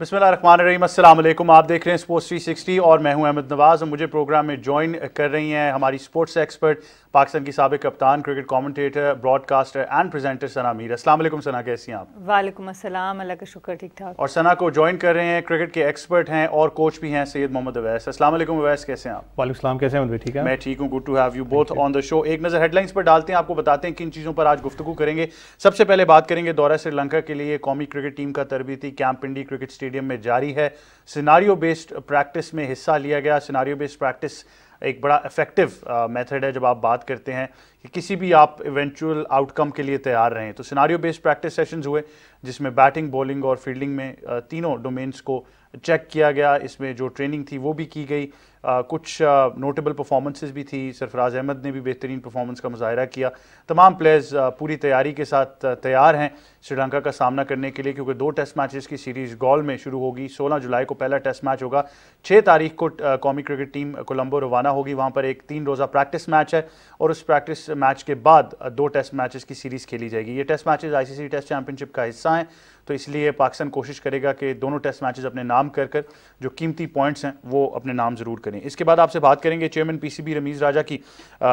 बिस्मिल्लाहिर्रहमानिर्रहीम, अस्सलाम वालेकुम। आप देख रहे हैं स्पोर्ट्स 360 और मैं हूं अहमद नवाज। और मुझे प्रोग्राम में ज्वाइन कर रही हैं हमारी स्पोर्ट्स एक्सपर्ट, पाकिस्तान की साबिक कप्तान, cricket commentator, broadcaster and presenter Sana Mir. अस्सलाम वालेकुम सना, कैसी हैं आप? वालेकुम अस्सलाम, अल्लाह का शुक्र, ठीक ठाक। और सना को ज्वाइन कर रहे हैं क्रिकेट के एक्सपर्ट हैं और कोच भी हैं सैयद मोहम्मद अवैस। अस्सलाम वालेकुम अवैस, कैसे हैं आप? वालेकुम सलाम, कैसे हैं? ठीक है, मैं ठीक हूँ। Good to have you both on the show. एक नज़र हेडलाइंस पर डालते हैं, आपको बताते हैं किन चीज़ों पर आज गुफ्तगू करेंगे। सबसे पहले बात करेंगे दौरा श्रीलंका के लिए कौमी क्रिकेट टीम का तरबीती कैंप पिंडी क्रिकेट स्टेडियम में जारी है। सिनारियो बेस्ड प्रैक्टिस में हिस्सा लिया गया। सिनारियो बेस्ड प्रैक्टिस एक बड़ा इफेक्टिव मेथड है जब आप बात करते हैं कि किसी भी आप इवेंचुअल आउटकम के लिए तैयार रहें। तो सिनारियो बेस्ड प्रैक्टिस सेशंस हुए जिसमें बैटिंग, बॉलिंग और फील्डिंग में तीनों डोमेन्स को चेक किया गया। इसमें जो ट्रेनिंग थी वो भी की गई। कुछ नोटेबल परफॉर्मेंसेस भी थी। सरफराज अहमद ने भी बेहतरीन परफॉर्मेंस का मुजाहरा किया। तमाम प्लेयर्स पूरी तैयारी के साथ तैयार हैं श्रीलंका का सामना करने के लिए, क्योंकि 2 टेस्ट मैचेस की सीरीज़ गॉल में शुरू होगी। 16 जुलाई को पहला टेस्ट मैच होगा। 6 तारीख को कौमी क्रिकेट टीम कोलंबो रवाना होगी। वहाँ पर एक 3 रोज़ा प्रैक्टिस मैच है और उस प्रैक्टिस मैच के बाद 2 टेस्ट मैचेस की सीरीज़ खेली जाएगी। ये test matches ICC test championship का हिस्सा हैं, तो इसलिए पाकिस्तान कोशिश करेगा कि दोनों टेस्ट मैचेस अपने नाम कर कर जो कीमती पॉइंट्स हैं वो अपने नाम ज़रूर करें। इसके बाद आपसे बात करेंगे चेयरमैन PCB रमीज़ राजा की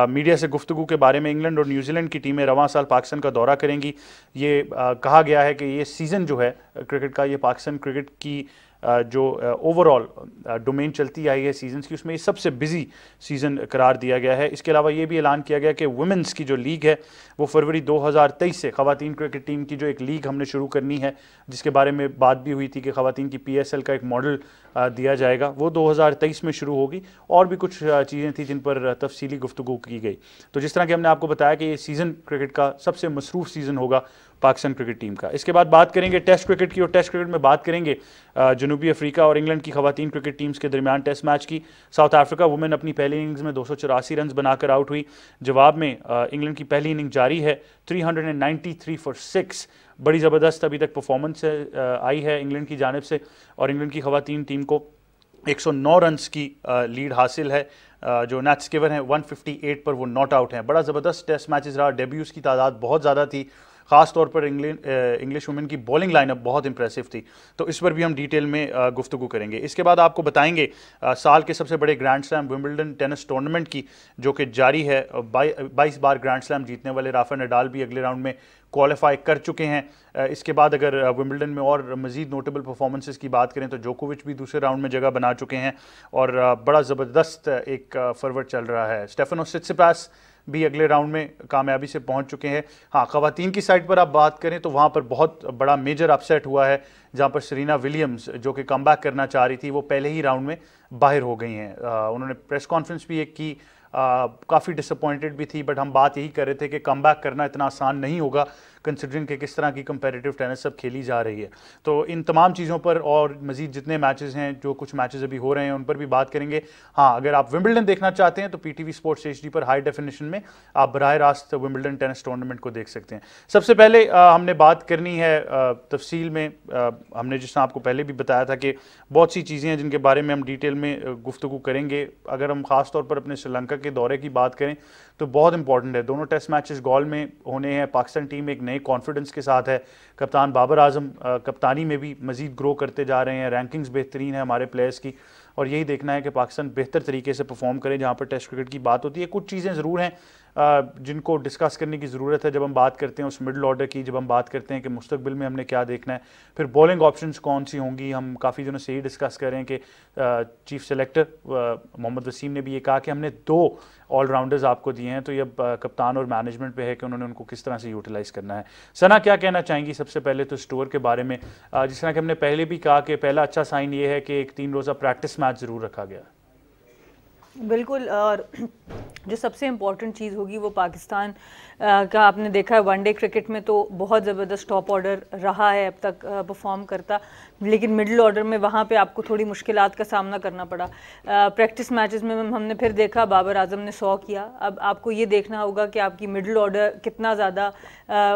मीडिया से गुफ्तगू के बारे में। इंग्लैंड और न्यूजीलैंड की टीमें रवां साल पाकिस्तान का दौरा करेंगी। ये कहा गया है कि ये सीज़न जो है क्रिकेट का, ये पाकिस्तान क्रिकेट की जो ओवरऑल डोमेन चलती आई है सीजन्स की, उसमें ये सबसे बिजी सीज़न करार दिया गया है। इसके अलावा ये भी ऐलान किया गया कि वुमेंस की जो लीग है वो फरवरी 2023 से ख़वातीन क्रिकेट टीम की जो एक लीग हमने शुरू करनी है, जिसके बारे में बात भी हुई थी कि ख़वातीन की PSL का एक मॉडल दिया जाएगा, वो 2023 में शुरू होगी। और भी कुछ चीज़ें थी जिन पर तफसीली गुफ्तगू की गई। तो जिस तरह कि हमने आपको बताया कि ये सीज़न क्रिकेट का सबसे मसरूफ़ सीज़न होगा पाकिस्तान क्रिकेट टीम का। इसके बाद बात करेंगे टेस्ट क्रिकेट की, और टेस्ट क्रिकेट में बात करेंगे जनूबी अफ्रीका और इंग्लैंड की ख़वातीन क्रिकेट टीम्स के दरमियान टेस्ट मैच की। साउथ अफ्रीका वुमेन अपनी पहली इनिंग्स में 284 रन बनाकर आउट हुई। जवाब में इंग्लैंड की पहली इनिंग जारी है 393 फॉर 6। बड़ी ज़बरदस्त अभी तक परफॉर्मेंस आई है इंग्लैंड की जानिब से, और इंग्लैंड की ख़वातीन टीम को 109 रन्स की लीड हासिल है। जो नैट स्किवर हैं 158 पर वो नॉट आउट हैं। बड़ा ज़बरदस्त टेस्ट मैचेस रहा। डेब्यूज़ की तादाद बहुत ज़्यादा थी। ख़ास तौर पर इंग्लिश वुमेन की बॉलिंग लाइनअप बहुत इंप्रेसिव थी। तो इस पर भी हम डिटेल में गुफ्तगू करेंगे। इसके बाद आपको बताएंगे साल के सबसे बड़े grand slam Wimbledon tennis tournament की, जो कि जारी है। 22 बार ग्रैंड स्लैम जीतने वाले राफेल नडाल भी अगले राउंड में क्वालिफाई कर चुके हैं। इसके बाद अगर विंबलडन में और मज़ीद नोटेबल परफॉर्मेंसेस की बात करें तो जोकोविच भी दूसरे राउंड में जगह बना चुके हैं और बड़ा ज़बरदस्त एक फॉरवर्ड चल रहा है। स्टेफानोस सिट्सिपास भी अगले राउंड में कामयाबी से पहुंच चुके हैं। हाँ, ख़वातीन की साइड पर आप बात करें तो वहाँ पर बहुत बड़ा मेजर अपसेट हुआ है, जहाँ पर सरीना विलियम्स जो कि कमबैक करना चाह रही थी, वो पहले ही राउंड में बाहर हो गई हैं। उन्होंने प्रेस कॉन्फ्रेंस भी एक की, काफ़ी डिसअपॉइंटेड भी थी, बट हम बात यही कर रहे थे कि कमबैक करना इतना आसान नहीं होगा कंसिडरिंग कि किस तरह की कंपेटिटिव टेनिस सब खेली जा रही है। तो इन तमाम चीज़ों पर और मज़ीद जितने मैचेस हैं, जो कुछ मैचेस अभी हो रहे हैं, उन पर भी बात करेंगे। हाँ, अगर आप विंबलडन देखना चाहते हैं तो PTV स्पोर्ट्स HD पर हाई डेफिनेशन में आप बराह रास्त विंबलडन टेनिस टूर्नामेंट को देख सकते हैं। सबसे पहले हमने बात करनी है तफसील में। हमने जिस आपको पहले भी बताया था कि बहुत सी चीज़ें हैं जिनके बारे में हम डिटेल में गुफ्तगू करेंगे। अगर हम ख़ास तौर पर अपने श्रीलंका के दौरे की बात करें तो बहुत इंपॉर्टेंट है। दोनों टेस्ट मैचेस गॉल में होने हैं। पाकिस्तान टीम एक नए कॉन्फिडेंस के साथ है। कप्तान बाबर आजम कप्तानी में भी मज़ीद ग्रो करते जा रहे हैं। रैंकिंग्स बेहतरीन है हमारे प्लेयर्स की, और यही देखना है कि पाकिस्तान बेहतर तरीके से परफॉर्म करे जहाँ पर टेस्ट क्रिकेट की बात होती है। कुछ चीज़ें ज़रूर हैं जिनको डिस्कस करने की ज़रूरत है जब हम बात करते हैं उस मिडल ऑर्डर की, जब हम बात करते हैं कि मुस्तकबिल में हमने क्या देखना है। फिर बॉलिंग ऑप्शंस कौन सी होंगी, हम काफ़ी दिनों से ही डिस्कस कर रहे हैं कि चीफ सेलेक्टर मोहम्मद वसीम ने भी ये कहा कि हमने 2 ऑलराउंडर्स आपको दिए हैं, तो ये कप्तान और मैनेजमेंट पे है कि उन्होंने उनको किस तरह से यूटिलाइज़ करना है। सना, क्या कहना चाहेंगी सबसे पहले तो स्टोर के बारे में? जिस तरह कि हमने पहले भी कहा कि पहला अच्छा साइन ये है कि एक 3 रोज़ा प्रैक्टिस मैच ज़रूर रखा गया। बिल्कुल, और जो सबसे इम्पॉर्टेंट चीज़ होगी वो पाकिस्तान का आपने देखा है वनडे क्रिकेट में तो बहुत ज़बरदस्त टॉप ऑर्डर रहा है अब तक परफॉर्म करता, लेकिन मिडिल ऑर्डर में वहाँ पे आपको थोड़ी मुश्किलात का सामना करना पड़ा। प्रैक्टिस मैचेस में हमने फिर देखा बाबर आजम ने 100 किया। अब आपको ये देखना होगा कि आपकी मिडिल ऑर्डर कितना ज़्यादा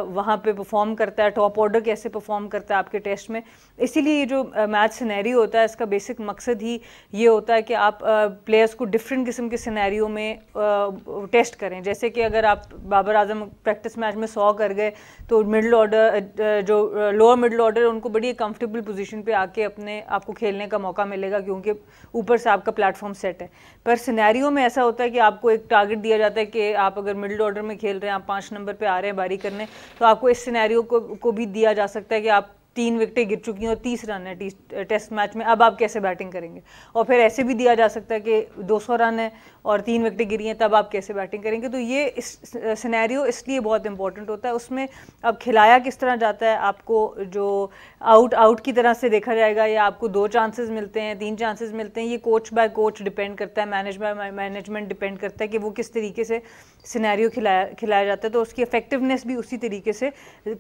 वहाँ पे परफॉर्म करता है, टॉप ऑर्डर कैसे परफॉर्म करता है आपके टेस्ट में। इसीलिए ये जो मैच सिनेरियो होता है इसका बेसिक मकसद ही ये होता है कि आप प्लेयर्स को डिफरेंट किस्म के सिनेरियो में टेस्ट करें। जैसे कि अगर आप बाबर आजम प्रैक्टिस मैच में 100 कर गए तो मिडिल ऑर्डर जो लोअर मिडिल ऑर्डर उनको बड़ी कंफर्टेबल पोजीशन पे आके अपने आपको खेलने का मौका मिलेगा, क्योंकि ऊपर से आपका प्लेटफॉर्म सेट है। पर सिनेरियो में ऐसा होता है कि आपको एक टारगेट दिया जाता है कि आप अगर मिडिल ऑर्डर में खेल रहे हैं, आप 5 नंबर पे आ रहे हैं बारी करने, तो आपको इस सिनेरियो को भी दिया जा सकता है कि आप 3 विकेटें गिर चुकी हैं और 30 रन है टेस्ट मैच में, अब आप कैसे बैटिंग करेंगे। और फिर ऐसे भी दिया जा सकता है कि 200 रन है और 3 विकेटें गिरी हैं, तब आप कैसे बैटिंग करेंगे। तो ये इस सिनेरियो इसलिए बहुत इंपॉर्टेंट होता है। उसमें अब खिलाया किस तरह जाता है, आपको जो आउट की तरह से देखा जाएगा या आपको 2 चांसेस मिलते हैं, 3 चांसेस मिलते हैं, ये कोच बाय कोच डिपेंड करता है, मैनेजमेंट डिपेंड करता है कि वो किस तरीके से सिनेरियो खिलाया जाता है, तो उसकी इफेक्टिवनेस भी उसी तरीके से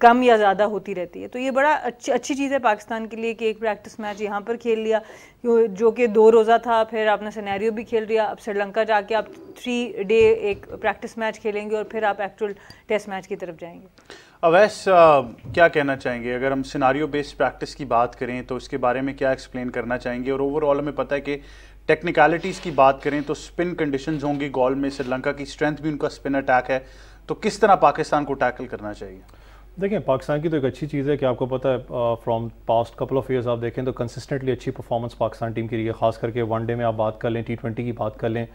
कम या ज़्यादा होती रहती है। तो ये बड़ा अच्छी चीज़ है पाकिस्तान के लिए कि एक प्रैक्टिस मैच यहाँ पर खेल लिया जो कि 2 रोज़ा था, फिर आपने सिनेरियो भी खेल लिया। अब श्रीलंका जाके आप 3 डे एक प्रैक्टिस मैच खेलेंगे और फिर आप एक्चुअल टेस्ट मैच की तरफ जाएंगे। अवैस क्या कहना चाहेंगे अगर हम सिनारियो बेस्ड प्रैक्टिस की बात करें तो इसके बारे में क्या एक्सप्लेन करना चाहेंगे? और ओवरऑल हमें पता है कि टेक्निकलिटीज़ की बात करें तो स्पिन कंडीशंस होंगी गॉल में, श्रीलंका की स्ट्रेंथ भी उनका स्पिन अटैक है, तो किस तरह पाकिस्तान को टैकल करना चाहिए? देखिए, पाकिस्तान की तो एक अच्छी चीज़ है कि आपको पता है from past couple of years आप देखें तो कंसिस्टेंटली अच्छी परफॉर्मेंस पाकिस्तान टीम की रही है, खास करके वनडे में आप बात कर लें, T20 की बात कर लें।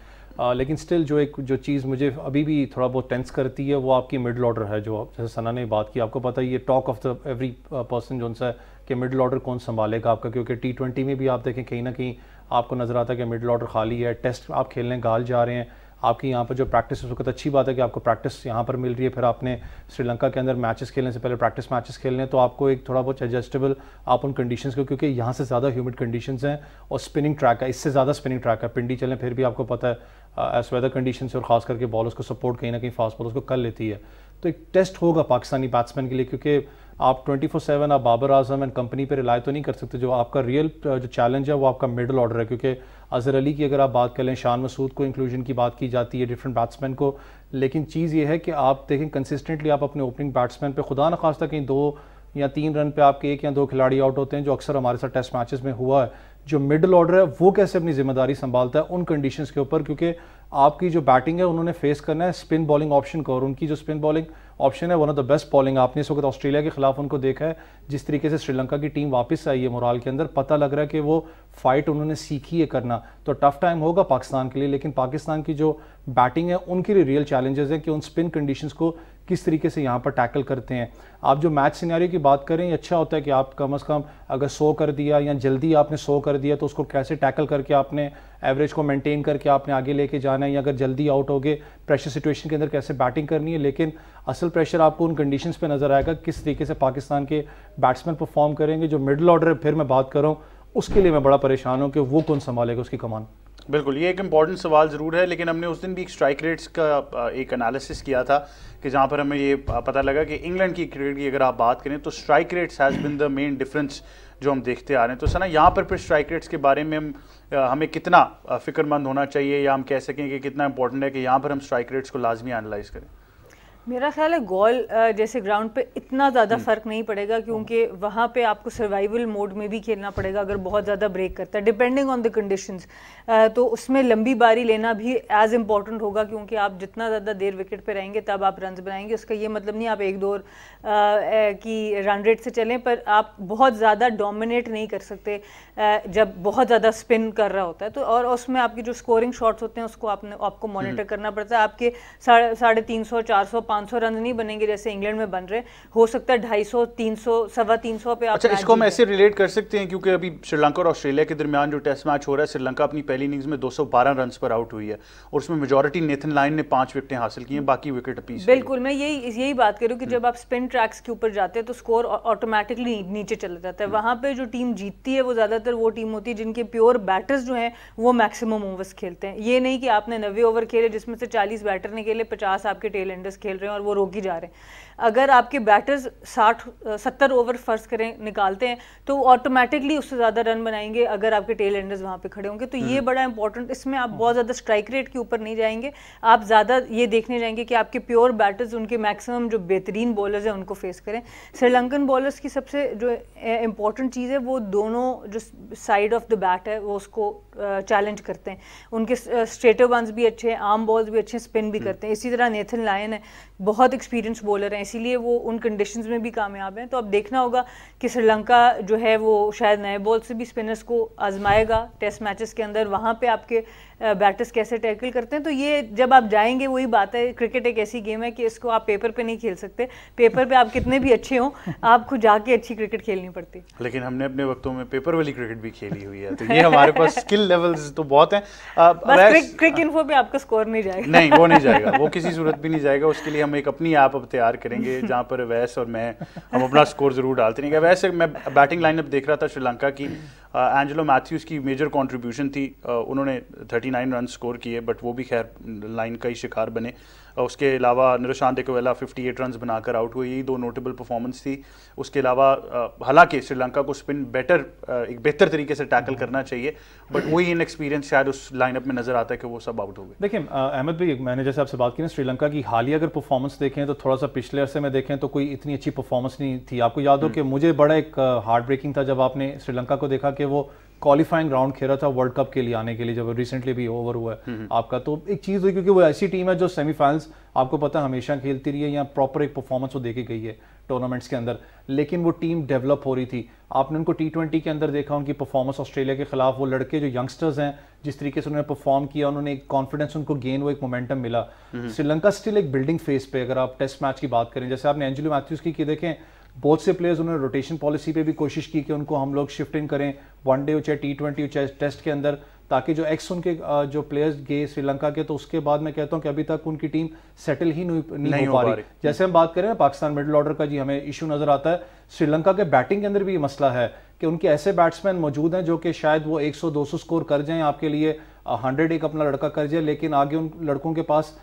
लेकिन स्टिल जो चीज़ मुझे अभी भी थोड़ा बहुत टेंस करती है वो आपकी मिडिल ऑर्डर है, जो जैसे सना ने बात की। आपको पता है ये talk of the every person जो सा है कि मिडिल ऑर्डर कौन संभालेगा आपका, क्योंकि T20 में भी आप देखें कहीं ना कहीं आपको नज़र आता है कि मिडिल ऑर्डर खाली है। टेस्ट आप खेलने गाल जा रहे हैं, आपकी यहाँ पर जो प्रैक्टिस उस वक्त अच्छी बात है कि आपको प्रैक्टिस यहाँ पर मिल रही है, फिर आपने श्रीलंका के अंदर मैचेस खेलने से पहले प्रैक्टिस मैचेस खेलने, तो आपको एक थोड़ा बहुत एडजस्टेबल आप उन कंडीशंस को, क्योंकि यहाँ से ज़्यादा ह्यूमिड कंडीशंस हैं और स्पिनिंग ट्रैक है, इससे ज़्यादा स्पिनिंग ट्रैक है। पिंडी चलें फिर भी आपको पता है एज वेदर कंडीशन से और ख़ास करके बॉलर्स को सपोर्ट कहीं ना कहीं फास्ट बॉलर्स को कर लेती है। तो एक टेस्ट होगा पाकिस्तानी बैट्समैन के लिए, क्योंकि आप 24/7 आप बाबर आजम एंड कंपनी पे रिलाई तो नहीं कर सकते। जो आपका रियल जो चैलेंज है वो आपका मिडिल ऑर्डर है, क्योंकि अजहर अली की अगर आप बात कर लें, शान मसूद को इंक्लूजन की बात की जाती है, डिफरेंट बैट्समैन को, लेकिन चीज़ ये है कि आप देखें कंसिस्टेंटली आप अपने ओपनिंग बैट्समैन पे खुदा न खास्ता कहीं 2 या 3 रन पे आपके 1 या 2 खिलाड़ी आउट होते हैं, जो अक्सर हमारे साथ टेस्ट मैचेस में हुआ है। जो मिडिल ऑर्डर है वो कैसे अपनी जिम्मेदारी संभालता है उन कंडीशंस के ऊपर, क्योंकि आपकी जो बैटिंग है उन्होंने फेस करना है स्पिन बॉलिंग ऑप्शन को, और उनकी जो स्पिन बॉलिंग ऑप्शन है one of the best bowling. आपने इस वक्त ऑस्ट्रेलिया के खिलाफ उनको देखा है, जिस तरीके से श्रीलंका की टीम वापस आई है मोराल के अंदर, पता लग रहा है कि वो फाइट उन्होंने सीखी है करना। तो टफ टाइम होगा पाकिस्तान के लिए, लेकिन पाकिस्तान की जो बैटिंग है उनके लिए रियल चैलेंजेस हैं कि उन स्पिन कंडीशंस को किस तरीके से यहाँ पर टैकल करते हैं। आप जो मैच सिनेरियो की बात करें, ये अच्छा होता है कि आप कम से कम अगर 100 कर दिया या जल्दी आपने 100 कर दिया तो उसको कैसे टैकल करके आपने एवरेज को मेंटेन करके आपने आगे लेके जाना है, या अगर जल्दी आउट हो गए प्रेशर सिचुएशन के अंदर कैसे बैटिंग करनी है। लेकिन असल प्रेशर आपको उन कंडीशंस पे नज़र आएगा किस तरीके से पाकिस्तान के बैट्समैन परफॉर्म करेंगे। जो मिडिल ऑर्डर फिर मैं बात कर रहा हूँ उसके लिए मैं बड़ा परेशान हूँ कि वो कौन संभालेगा उसकी कमान। बिल्कुल, ये एक इंपॉर्टेंट सवाल ज़रूर है, लेकिन हमने उस दिन भी एक स्ट्राइक रेट्स का एक एनालिसिस किया था कि जहाँ पर हमें ये पता लगा कि इंग्लैंड की क्रिकेट की अगर आप बात करें तो strike rates has been the main difference जो हम देखते आ रहे हैं। तो सना, यहाँ पर फिर स्ट्राइक रेट्स के बारे में हमें कितना फ़िक्रमंद होना चाहिए, या हम कह सकें कि कितना इंपॉर्टेंट है कि यहाँ पर हम स्ट्राइक रेट्स को लाजमी एनालाइज करें? मेरा ख्याल है गोल जैसे ग्राउंड पे इतना ज़्यादा फ़र्क नहीं पड़ेगा, क्योंकि वहाँ पे आपको सर्वाइवल मोड में भी खेलना पड़ेगा अगर बहुत ज़्यादा ब्रेक करता है, डिपेंडिंग ऑन द कंडीशंस। तो उसमें लंबी बारी लेना भी एज इम्पॉर्टेंट होगा, क्योंकि आप जितना ज़्यादा देर विकेट पे रहेंगे तब आप रन बनाएंगे। उसका ये मतलब नहीं आप 1-2 की रन रेट से चलें, पर आप बहुत ज़्यादा डोमिनेट नहीं कर सकते जब बहुत ज़्यादा स्पिन कर रहा होता है। तो और उसमें आपकी जो स्कोरिंग शॉट्स होते हैं उसको आपको मॉनिटर करना पड़ता है। आपके 350, 400, 500 रन नहीं बनेंगे जैसे इंग्लैंड में बन रहे, हो सकता है 250, 300, 325 पे आप। अच्छा, इसको हम ऐसे रिलेट कर सकते हैं क्योंकि अभी श्रीलंका और ऑस्ट्रेलिया के दरमियान जो टेस्ट मैच हो रहा है, श्रीलंका अपनी पहली इनिंग्स में 212 रन पर आउट हुई है और उसमें मेजॉरिटी नेथन लायन ने 5 विकेटें हासिल की हैं, बाकी विकेट अपीस। बिल्कुल, मैं यही बात करूँ कि जब आप स्पिन ट्रैक्स के ऊपर जाते हैं तो स्कोर ऑटोमेटिकली नीचे चला जाता है। वहाँ पे जो टीम जीतती है वो ज़्यादातर वो टीम होती है जिनके प्योर बैटर्स जो हैं वो मैक्सिमम ओवर्स खेलते हैं। ये नहीं कि आपने 90 ओवर खेले जिसमें से 40 बैटर ने खेले, 50 आपके टेल एंडर्स खेल रहे हैं और वो रोक ही जा रहे हैं। अगर आपके बैटर्स 60-70 ओवर फर्ज करें निकालते हैं तो ऑटोमेटिकली उससे ज़्यादा रन बनाएंगे अगर आपके टेल एंडर्स वहाँ पे खड़े होंगे। तो ये बड़ा इंपॉर्टेंट, इसमें आप बहुत ज़्यादा स्ट्राइक रेट के ऊपर नहीं जाएंगे, आप ज़्यादा ये देखने जाएंगे कि आपके प्योर बैटर्स उनके मैक्सिमम जो बेहतरीन बॉलर्स हैं उनको फेस करें। श्रीलंकन बॉलर्स की सबसे जो इम्पॉर्टेंट चीज़ है वो दोनों जो साइड ऑफ द बैट है वो उसको चैलेंज करते हैं। उनके स्ट्रेटर वंस भी अच्छे हैं, आर्म बॉल्स भी अच्छे, स्पिन भी करते हैं। इसी तरह नेथन लायन है, बहुत एक्सपीरियंस बॉलर हैं, इसीलिए वो उन कंडीशंस में भी कामयाब हैं। तो अब देखना होगा कि श्रीलंका जो है वो शायद नए बॉल से भी स्पिनर्स को आजमाएगा टेस्ट मैचेस के अंदर, वहाँ पे आपके बैटर्स कैसे टैकल करते हैं। तो ये जब आप जाएंगे, वही बात है, क्रिकेट एक ऐसी गेम है कि इसको आप पेपर पे नहीं खेल सकते। पेपर पे आप कितने भी अच्छे हों, आपको जाके अच्छी क्रिकेट खेलनी पड़ती। लेकिन हमने अपने वक्तों में पेपर वाली क्रिकेट भी खेली हुई है, तो ये हमारे पास स्किल लेवल्स तो बहुत हैं। बस क्रिक इन्फो पे आपका स्कोर नहीं जाएगा। नहीं, वो नहीं जाएगा, वो किसी सूरत भी नहीं जाएगा। उसके लिए हम एक अपनी ऐप अब तैयार करेंगे जहाँ पर वैस और मैं हम अपना स्कोर जरूर डालते रहेंगे। वैसे मैं बैटिंग लाइनअप देख रहा था श्रीलंका की, एंजेलो मैथ्यूज़ की मेजर कंट्रीब्यूशन थी, उन्होंने 39 रन स्कोर किए, बट वो भी खैर लाइन का ही शिकार बने। उसके अलावा निरोशान डिकोवेला 58 रन्स बनाकर आउट हुए, यही दो नोटेबल परफॉर्मेंस थी। उसके अलावा हालांकि श्रीलंका को स्पिन एक बेहतर तरीके से टैकल करना चाहिए, बट वही इनएक्सपीरियंस शायद उस लाइनअप में नजर आता है कि वो सब आउट हो गए। देखिए अहमद भाई, मैंने जैसे आपसे बात की ना, श्रीलंका की हालिया अगर परफॉर्मेंस देखें तो थोड़ा सा पिछले अरसे में देखें तो कोई इतनी अच्छी परफॉर्मेंस नहीं थी। आपको याद हो कि मुझे बड़ा एक हार्ट ब्रेकिंग था जब आपने श्रीलंका को देखा कि वो क्वालिफाइंग राउंड खेला था वर्ल्ड कप के लिए आने के लिए, जब रिसेंटली भी ओवर हुआ है आपका। तो एक चीज़ हुई क्योंकि वो ऐसी टीम है जो सेमीफाइनल्स आपको पता है हमेशा खेलती रही है, या प्रॉपर एक परफॉर्मेंस वो देखी गई है टूर्नामेंट्स के अंदर, लेकिन वो टीम डेवलप हो रही थी। आपने उनको T20 के अंदर देखा, उनकी परफॉर्मेंस ऑस्ट्रेलिया के खिलाफ, वो लड़के जो यंगस्टर्स हैं जिस तरीके से उन्होंने परफॉर्म किया, उन्होंने एक कॉन्फिडेंस उनको गेन, वो एक मोमेंटम मिला। श्रीलंका स्टिल एक बिल्डिंग फेज पे, अगर आप टेस्ट मैच की बात करें, जैसे आपने एंजेलो मैथ्यूज़ की देखें, बहुत से प्लेयर्स उन्होंने रोटेशन पॉलिसी पे भी कोशिश की कि उनको हम लोग शिफ्ट इन करें वनडे हो चाहे T20 हो चाहे टेस्ट के अंदर, ताकि जो उनके जो प्लेयर्स गए श्रीलंका के, तो उसके बाद मैं कहता हूं कि अभी तक उनकी टीम सेटल ही नहीं हो पा रही। जैसे हम बात करें ना पाकिस्तान मिडिल ऑर्डर का, जी हमें इशू नजर आता है। श्रीलंका के बैटिंग के अंदर भी ये मसला है कि उनके ऐसे बैट्समैन मौजूद हैं जो कि शायद वो 100-200 स्कोर कर जाएं आपके लिए, 100 एक अपना लड़का कर जाए, लेकिन आगे उन लड़कों के पास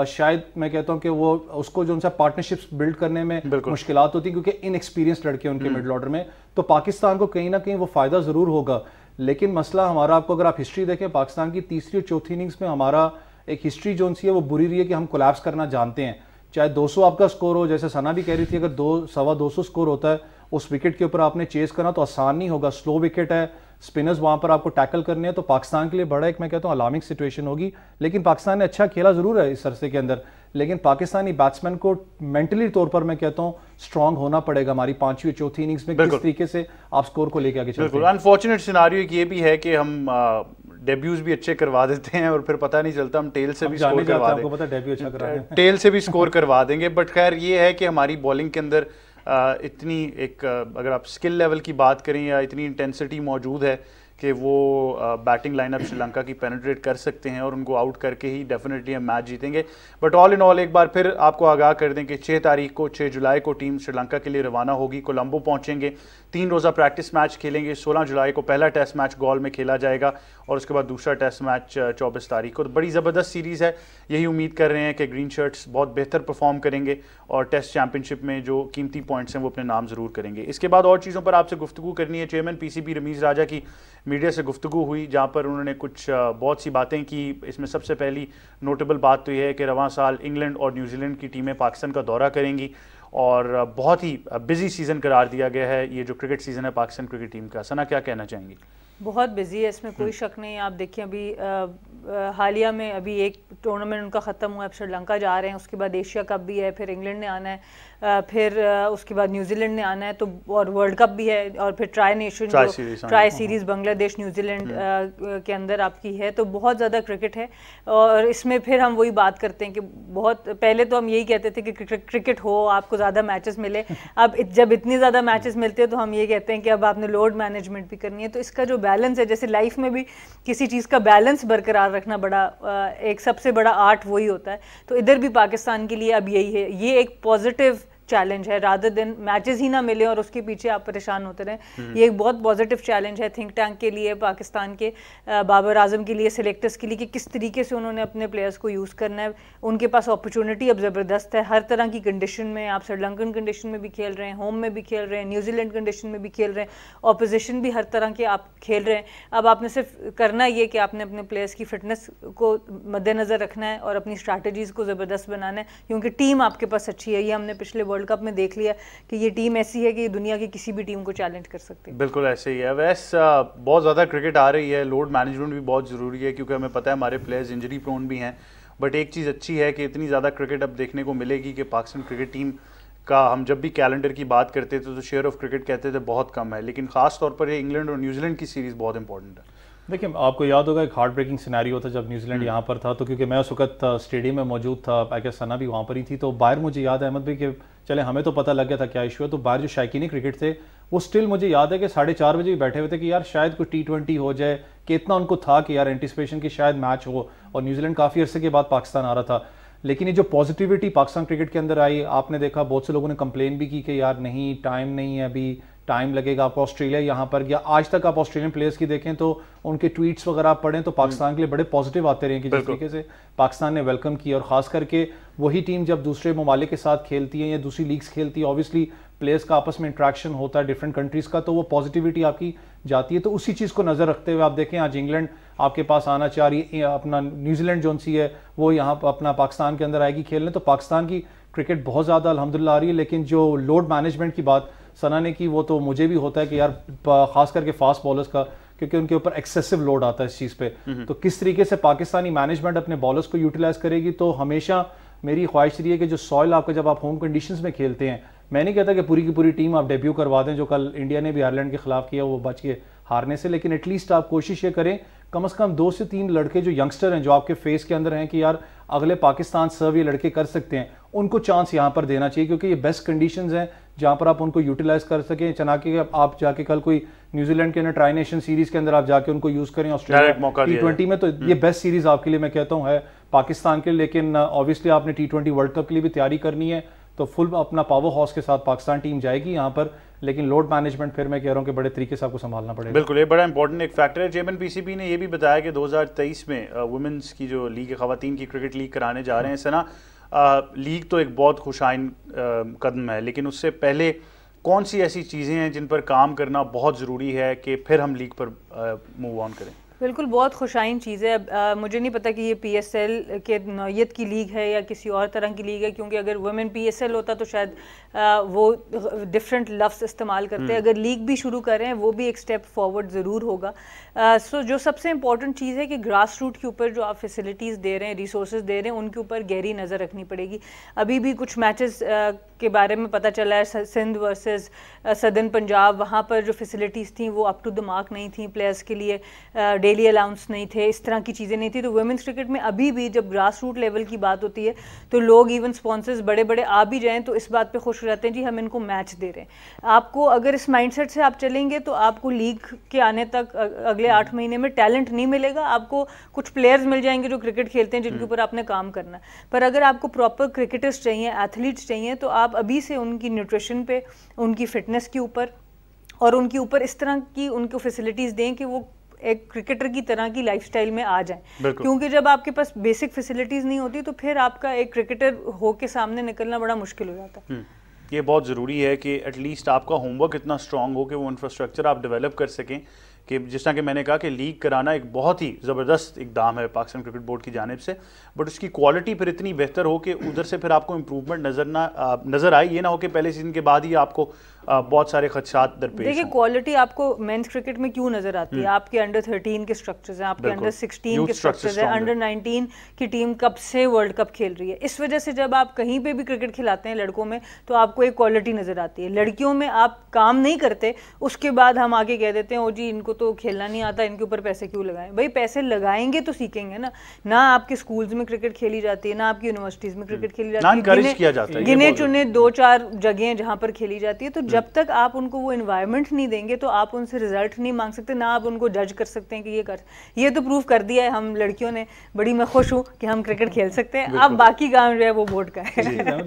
शायद मैं कहता हूं कि वो उसको जो उनसे पार्टनरशिप्स बिल्ड करने में मुश्किलात होती हैं, क्योंकि इनएक्सपीरियंस्ड लड़के उनके मिडिल ऑर्डर में। तो पाकिस्तान को कहीं ना कहीं वो फायदा जरूर होगा, लेकिन मसला हमारा, आपको अगर आप हिस्ट्री देखें पाकिस्तान की तीसरी और चौथी इनिंग्स में, हमारा एक हिस्ट्री जो सी है वो बुरी रही है कि हम कोलैप्स करना जानते हैं। चाहे 200 आपका स्कोर हो, जैसे सना भी कह रही थी, अगर 200 स्कोर होता है उस विकेट के ऊपर आपने चेस करना तो आसान नहीं होगा, स्लो विकेट है, स्पिनर्स वहां पर आपको टैकल करने हैं। तो पाकिस्तान के लिए बड़ा एक मैं कहता हूं अलार्मिंग सिचुएशन होगी। लेकिन पाकिस्तान ने अच्छा खेला जरूर है इस अरसे के अंदर, लेकिन पाकिस्तानी बैट्समैन को मेंटली तौर पर मैं कहता हूं स्ट्रांग होना पड़ेगा हमारी पांचवी और चौथी इनिंग्स में, किस तरीके से आप स्कोर को लेकर आगे चलते हैं। अनफॉर्चुनेट सिनारियो ये भी है कि हम डेब्यूज भी अच्छे करवा देते हैं और फिर पता नहीं चलता हम टेल से भी स्कोर करवा देंगे, आपको पता डेब्यू अच्छा करा दें, टेल से भी स्कोर करवा देंगे। बट खैर ये है कि हमारी बॉलिंग के अंदर इतनी एक अगर आप स्किल लेवल की बात करें या इतनी इंटेंसिटी मौजूद है कि वो बैटिंग लाइनअप श्रीलंका की पेनिट्रेट कर सकते हैं और उनको आउट करके ही डेफिनेटली हम मैच जीतेंगे। बट ऑल इन ऑल एक बार फिर आपको आगाह कर दें कि 6 जुलाई को टीम श्रीलंका के लिए रवाना होगी, कोलंबो पहुंचेंगे, 3 रोज़ा प्रैक्टिस मैच खेलेंगे। 16 जुलाई को पहला टेस्ट मैच गॉल में खेला जाएगा और उसके बाद दूसरा टेस्ट मैच 24 तारीख को। तो बड़ी ज़बरदस्त सीरीज़ है, यही उम्मीद कर रहे हैं कि ग्रीन शर्ट्स बहुत बेहतर परफॉर्म करेंगे और टेस्ट चैंपियनशिप में जो कीमती पॉइंट्स हैं वो अपने नाम ज़रूर करेंगे। इसके बाद और चीज़ों पर आपसे गुफ्तगू करनी है। चेयरमैन PCB रमीज़ राजा की मीडिया से गुफ्तगू हुई, जहाँ पर उन्होंने कुछ बहुत सी बातें की। इसमें सबसे पहली नोटेबल बात तो यह है कि रवां साल इंग्लैंड और न्यूजीलैंड की टीमें पाकिस्तान का दौरा करेंगी और बहुत ही बिजी सीज़न करार दिया गया है ये जो क्रिकेट सीज़न है पाकिस्तान क्रिकेट टीम का। सना क्या कहना चाहेंगी? बहुत बिजी है, इसमें कोई शक नहीं है। आप देखिए अभी हालिया में अभी एक टूर्नामेंट उनका ख़त्म हुआ, अब श्रीलंका जा रहे हैं, उसके बाद एशिया कप भी है, फिर इंग्लैंड ने आना है, फिर उसके बाद न्यूजीलैंड ने आना है, तो और वर्ल्ड कप भी है, और फिर ट्राई सीरीज़ बांग्लादेश न्यूजीलैंड के अंदर आपकी है। तो बहुत ज़्यादा क्रिकेट है और इसमें फिर हम वही बात करते हैं कि बहुत पहले तो हम यही कहते थे कि क्रिकेट हो, आपको ज़्यादा मैचेस मिले। अब जब इतनी ज़्यादा मैचेस मिलते हैं तो हम ये कहते हैं कि अब आपने लोड मैनेजमेंट भी करनी है। तो इसका जो बैलेंस है, जैसे लाइफ में भी किसी चीज़ का बैलेंस बरकरार रखना बड़ा एक सबसे बड़ा आर्ट वही होता है। तो इधर भी पाकिस्तान के लिए अब यही है, ये एक पॉजिटिव चैलेंज है, रादर देन मैचेस ही ना मिले और उसके पीछे आप परेशान होते रहें। ये एक बहुत पॉजिटिव चैलेंज है थिंक टैंक के लिए, पाकिस्तान के बाबर आजम के लिए, सिलेक्टर्स के लिए, कि किस तरीके से उन्होंने अपने प्लेयर्स को यूज़ करना है। उनके पास अपॉर्चुनिटी अब ज़बरदस्त है हर तरह की कंडीशन में। आप श्रीलंकन कंडीशन में भी खेल रहे हैं, होम में भी खेल रहे हैं, न्यूजीलैंड कंडीशन में भी खेल रहे हैं, ऑपोजिशन भी हर तरह के आप खेल रहे हैं। अब आपने सिर्फ करना ये कि आपने अपने प्लेयर्स की फिटनेस को मद्देनज़र रखना है और अपनी स्ट्रैटेजीज़ को ज़बरदस्त बनाना है, क्योंकि टीम आपके पास अच्छी है। ये हमने पिछले वर्ल्ड कप में देख लिया कि ये टीम ऐसी है कि ये दुनिया की किसी भी टीम को चैलेंज कर सकती है। बिल्कुल ऐसे ही है। वैसे बहुत ज़्यादा क्रिकेट आ रही है, लोड मैनेजमेंट भी बहुत ज़रूरी है, क्योंकि हमें पता है हमारे प्लेयर्स इंजरी प्रोन भी हैं। बट एक चीज़ अच्छी है कि इतनी ज़्यादा क्रिकेट अब देखने को मिलेगी कि पाकिस्तान क्रिकेट टीम का, हम जब भी कैलेंडर की बात करते थे तो शेयर ऑफ क्रिकेट कहते थे बहुत कम है, लेकिन ख़ास तौर पर ये इंग्लैंड और न्यूजीलैंड की सीरीज़ बहुत इंपॉर्टेंट है। देखिए, आपको याद होगा एक हार्ट ब्रेकिंग सिनेरियो था जब न्यूजीलैंड यहाँ पर था, तो क्योंकि मैं उस वक्त स्टेडियम में मौजूद था, आई गेस सना भी वहाँ पर ही थी, तो बाहर मुझे याद है अहमद भाई कि चले हमें तो पता लग गया था क्या इशू है, तो बाहर जो शायकीन क्रिकेट थे वो स्टिल मुझे याद है कि 4:30 बजे भी बैठे हुए थे कि यार शायद कोई T20 हो जाए, कि इतना उनको था कि यार एंटिसिपेशन की शायद मैच हो, और न्यूजीलैंड काफ़ी अरसे के बाद पाकिस्तान आ रहा था। लेकिन ये जो पॉजिटिविटी पाकिस्तान क्रिकेट के अंदर आई, आपने देखा बहुत से लोगों ने कंप्लेन भी की कि यार नहीं, टाइम नहीं है, अभी टाइम लगेगा। आप ऑस्ट्रेलिया यहाँ पर, या आज तक आप ऑस्ट्रेलियन प्लेयर्स की देखें तो उनके ट्वीट्स वगैरह आप पढ़ें तो पाकिस्तान के लिए बड़े पॉजिटिव आते रहे कि जिस तरीके से पाकिस्तान ने वेलकम किया। और ख़ास करके वही टीम जब दूसरे ममालिक के साथ खेलती है या दूसरी लीग्स खेलती है, ऑब्वियसली प्लेयर्स का आपस में इंट्रैक्शन होता है डिफरेंट कंट्रीज़ का, तो वो पॉजिटिविटी आपकी जाती है। तो उसी चीज़ को नज़र रखते हुए आप देखें आज इंग्लैंड आपके पास आना चाह रही है, अपना न्यूजीलैंड जो सी है वो यहाँ पर अपना पाकिस्तान के अंदर आएगी खेलने, तो पाकिस्तान की क्रिकेट बहुत ज़्यादा अल्हम्दुलिल्लाह आ रही है। लेकिन जो लोड मैनेजमेंट की बात सना ने की, वो तो मुझे भी होता है कि यार खास करके फास्ट बॉलर्स का, क्योंकि उनके ऊपर एक्सेसिव लोड आता है इस चीज़ पे, तो किस तरीके से पाकिस्तानी मैनेजमेंट अपने बॉलर्स को यूटिलाइज करेगी। तो हमेशा मेरी ख्वाहिश रही है कि जो सॉइल आपका जब आप होम कंडीशंस में खेलते हैं, मैं नहीं कहता कि पूरी की पूरी टीम आप डेब्यू करवा दें, जो कल इंडिया ने भी आयरलैंड के खिलाफ किया वो बच के हारने से, लेकिन एटलीस्ट आप कोशिश ये करें कम से कम 2 से 3 लड़के जो यंगस्टर हैं, जो आपके फेस के अंदर हैं कि यार अगले पाकिस्तान सर्व ये लड़के कर सकते हैं, उनको चांस यहाँ पर देना चाहिए, क्योंकि ये बेस्ट कंडीशंस हैं जहाँ पर आप उनको यूटिलाइज कर सकें। चनाके आप जाके कल कोई न्यूजीलैंड के अंदर ट्राई नेशन सीरीज के अंदर आप जाके उनको यूज करें, ऑस्ट्रेलिया T20 में, तो ये बेस्ट सीरीज आपके लिए मैं कहता हूँ है पाकिस्तान के लिए। लेकिन ऑब्वियसली आपने T20 वर्ल्ड कप के लिए भी तैयारी करनी है, तो फुल अपना पावर हाउस के साथ पाकिस्तान टीम जाएगी यहाँ पर, लेकिन लोड मैनेजमेंट फिर मैं कह रहा हूँ कि बड़े तरीके से आपको संभालना पड़ेगा। बिल्कुल, ये बड़ा इंपॉर्टेंट एक फैक्टर है। चेयरमैन पीसीबी ने ये भी बताया कि 2023 में वुमेंस की जो लीग है, खवातीन की क्रिकेट लीग कराने जा रहे हैं। सना, लीग तो एक बहुत खुशाइन कदम है, लेकिन उससे पहले कौन सी ऐसी चीज़ें हैं जिन पर काम करना बहुत ज़रूरी है कि फिर हम लीग पर मूव ऑन करें? बिल्कुल, बहुत खुशाइन चीज़ है। मुझे नहीं पता कि ये PSL के नौयत की लीग है या किसी और तरह की लीग है, क्योंकि अगर वुमेन PSL होता तो शायद वो डिफरेंट लफ्ज़ इस्तेमाल करते हैं। अगर लीग भी शुरू करें वो भी एक स्टेप फॉरवर्ड ज़रूर होगा। सो जो सबसे इंपॉर्टेंट चीज़ है कि ग्रास रूट के ऊपर जो आप फैसिलिटीज़ दे रहे हैं, रिसोर्सेज दे रहे हैं, उनके ऊपर गहरी नज़र रखनी पड़ेगी। अभी भी कुछ मैचेस के बारे में पता चला है, सिंध वर्सेस सदर्न पंजाब, वहाँ पर जो फैसिलिटीज़ थी वो अप टू द मार्क नहीं थी, प्लेयर्स के लिए डेली अलाउंस नहीं थे, इस तरह की चीज़ें नहीं थी। तो वुमेंस क्रिकेट में अभी भी जब ग्रास रूट लेवल की बात होती है तो लोग, इवन स्पॉन्सर्स बड़े बड़े आ भी जाएं तो इस बात पे खुश हो जाते हैं जी हम इनको मैच दे रहे हैं। आपको अगर इस माइंडसेट से आप चलेंगे तो आपको लीग के आने तक अगले 8 महीने में टैलेंट नहीं मिलेगा, आपको कुछ प्लेयर्स मिल जाएंगे जो क्रिकेट खेलते हैं जिनके ऊपर आपने काम करना है, पर अगर आपको प्रॉपर क्रिकेटर्स चाहिए, एथलीट्स चाहिए, तो आप अभी से उनकी न्यूट्रिशन पे, उनकी फिटनेस के ऊपर और उनके ऊपर इस तरह की उनको फैसिलिटीज़ दें कि वो एक क्रिकेटर की तरह की लाइफस्टाइल में आ जाएं। क्योंकि जब आपके पास बेसिक फैसिलिटीज़ नहीं होती तो फिर आपका एक क्रिकेटर हो के सामने निकलना बड़ा मुश्किल हो जाता है। ये बहुत ज़रूरी है कि एटलीस्ट आपका होमवर्क इतना स्ट्रॉन्ग हो कि वो इंफ्रास्ट्रक्चर आप डेवलप कर सकें, कि जिस तरह कि मैंने कहा कि लीग कराना एक बहुत ही ज़बरदस्त इकदाम है पाकिस्तान क्रिकेट बोर्ड की जानिब से, बट उसकी क्वालिटी फिर इतनी बेहतर हो कि उधर से फिर आपको इम्प्रूवमेंट नज़र आए। ये ना हो कि पहले सीजन के बाद ही आपको बहुत सारे खदशात दरपेश। देखिए, क्वालिटी आपको मेंस क्रिकेट में क्यों नजर आती है? आपके अंडर 13 के स्ट्रक्चर्स हैं, आपके अंडर 16 के स्ट्रक्चर्स हैं, अंडर 19 की टीम कब से वर्ल्ड कप खेल रही है। इस वजह से जब आप कहीं पे भी क्रिकेट खिलाते हैं लड़कों में तो आपको एक क्वालिटी नजर आती है। लड़कियों में आप काम नहीं करते, उसके बाद हम आगे कह देते हैं ओ जी इनको तो खेलना नहीं आता, इनके ऊपर पैसे क्यों लगाएं। भाई पैसे लगाएंगे तो सीखेंगे ना आपके स्कूल्स में क्रिकेट खेली जाती है, ना आपकी यूनिवर्सिटीज़ में क्रिकेट खेली जाती है, गिने चुने 2-4 जगह जहाँ पर खेली जाती है। तो जब तक आप उनको वो इन्वायरमेंट नहीं देंगे तो आप उनसे रिजल्ट नहीं मांग सकते, ना आप उनको जज कर सकते हैं कि ये तो प्रूव कर दिया है हम लड़कियों ने, बड़ी मैं खुश हूँ कि हम क्रिकेट खेल सकते हैं। अब बाकी काम जो है वो बोर्ड का है।